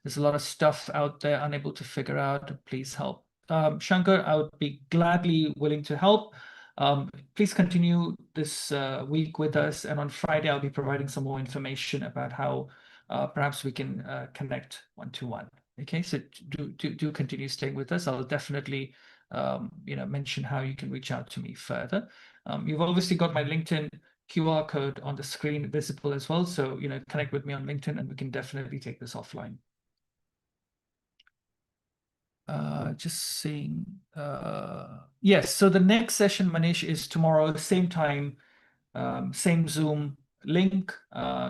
There's a lot of stuff out there, unable to figure out. Please help. Shankar, I would be gladly willing to help. Please continue this week with us. And on Friday, I'll be providing some more information about how perhaps we can connect one-to-one. Okay, so do continue staying with us. I'll definitely mention how you can reach out to me further. You've obviously got my LinkedIn QR code on the screen visible as well. So, connect with me on LinkedIn and we can definitely take this offline. Just seeing, yes, so the next session, Manish, is tomorrow, same time, same Zoom link.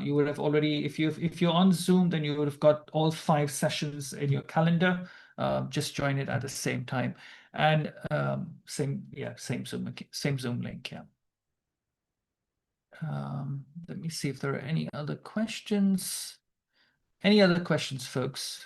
You would have already, if you're on Zoom, then you would have got all 5 sessions in your calendar. Just join it at the same time. And same Zoom link, yeah. Let me see if there are any other questions. Any other questions, folks?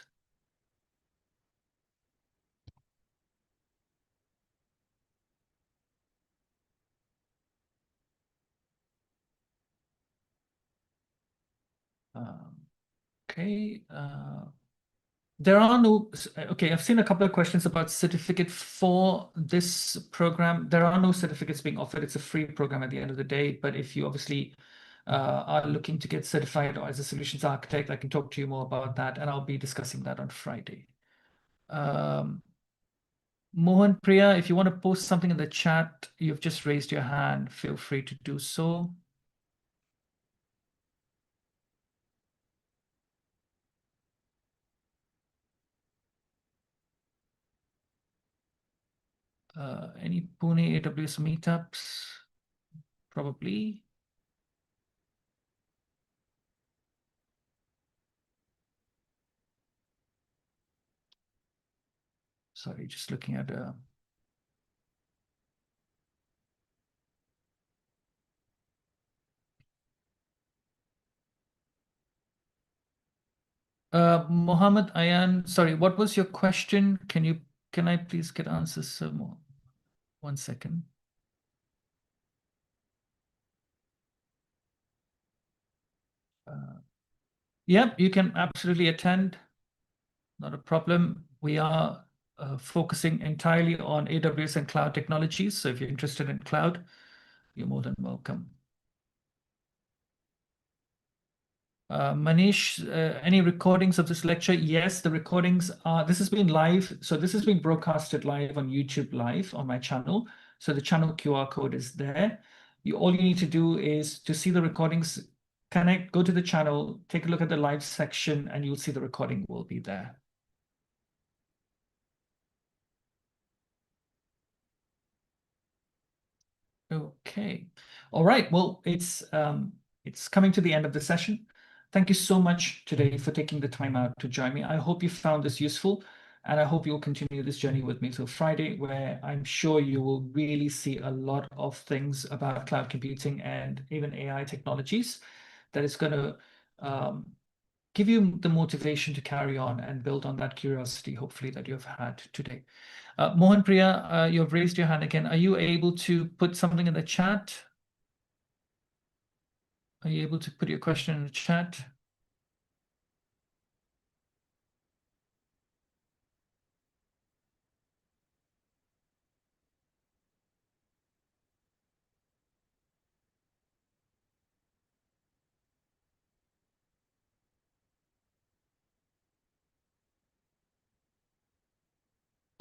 Okay. There are no, okay, I've seen a couple of questions about certificate for this program. There are no certificates being offered. It's a free program at the end of the day. But if you obviously are looking to get certified or as a solutions architect, I can talk to you more about that. And I'll be discussing that on Friday. Mohan Priya, if you want to post something in the chat, you've just raised your hand. Feel free to do so. Any Pune AWS meetups? Probably. Sorry, just looking at Mohammed Ayan. Sorry, what was your question? Can I please get answers some more? 1 second. Yep, you can absolutely attend. Not a problem. We are focusing entirely on AWS and cloud technologies. So if you're interested in cloud, you're more than welcome. Manish, any recordings of this lecture? Yes, the recordings are, this has been live. So this has been broadcasted live on YouTube Live on my channel. So the channel QR code is there. All you need to do is to see the recordings, go to the channel, take a look at the live section, and you'll see the recording will be there. Okay. All right. Well, it's coming to the end of the session. Thank you so much today for taking the time out to join me. I hope you found this useful, and I hope you'll continue this journey with me till Friday, where I'm sure you will really see a lot of things about cloud computing and even AI technologies that is going to give you the motivation to carry on and build on that curiosity, hopefully, that you've had today. Mohan Priya, you've raised your hand again. Are you able to put something in the chat? Are you able to put your question in the chat?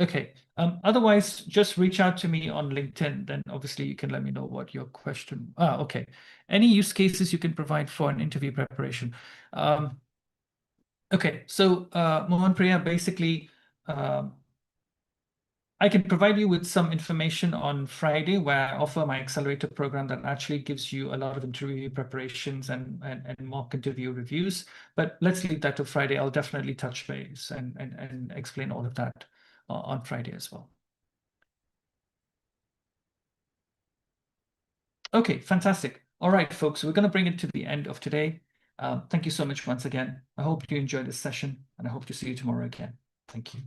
Okay. Otherwise, just reach out to me on LinkedIn. Then obviously you can let me know what your question. Okay. Any use cases you can provide for an interview preparation? Okay. So Mohan Priya, basically, I can provide you with some information on Friday where I offer my accelerator program that actually gives you a lot of interview preparations and mock interview reviews. But let's leave that to Friday. I'll definitely touch base and explain all of that on Friday as well. Okay, fantastic. All right, folks, we're going to bring it to the end of today. Thank you so much once again. I hope you enjoyed this session, and I hope to see you tomorrow again. Thank you.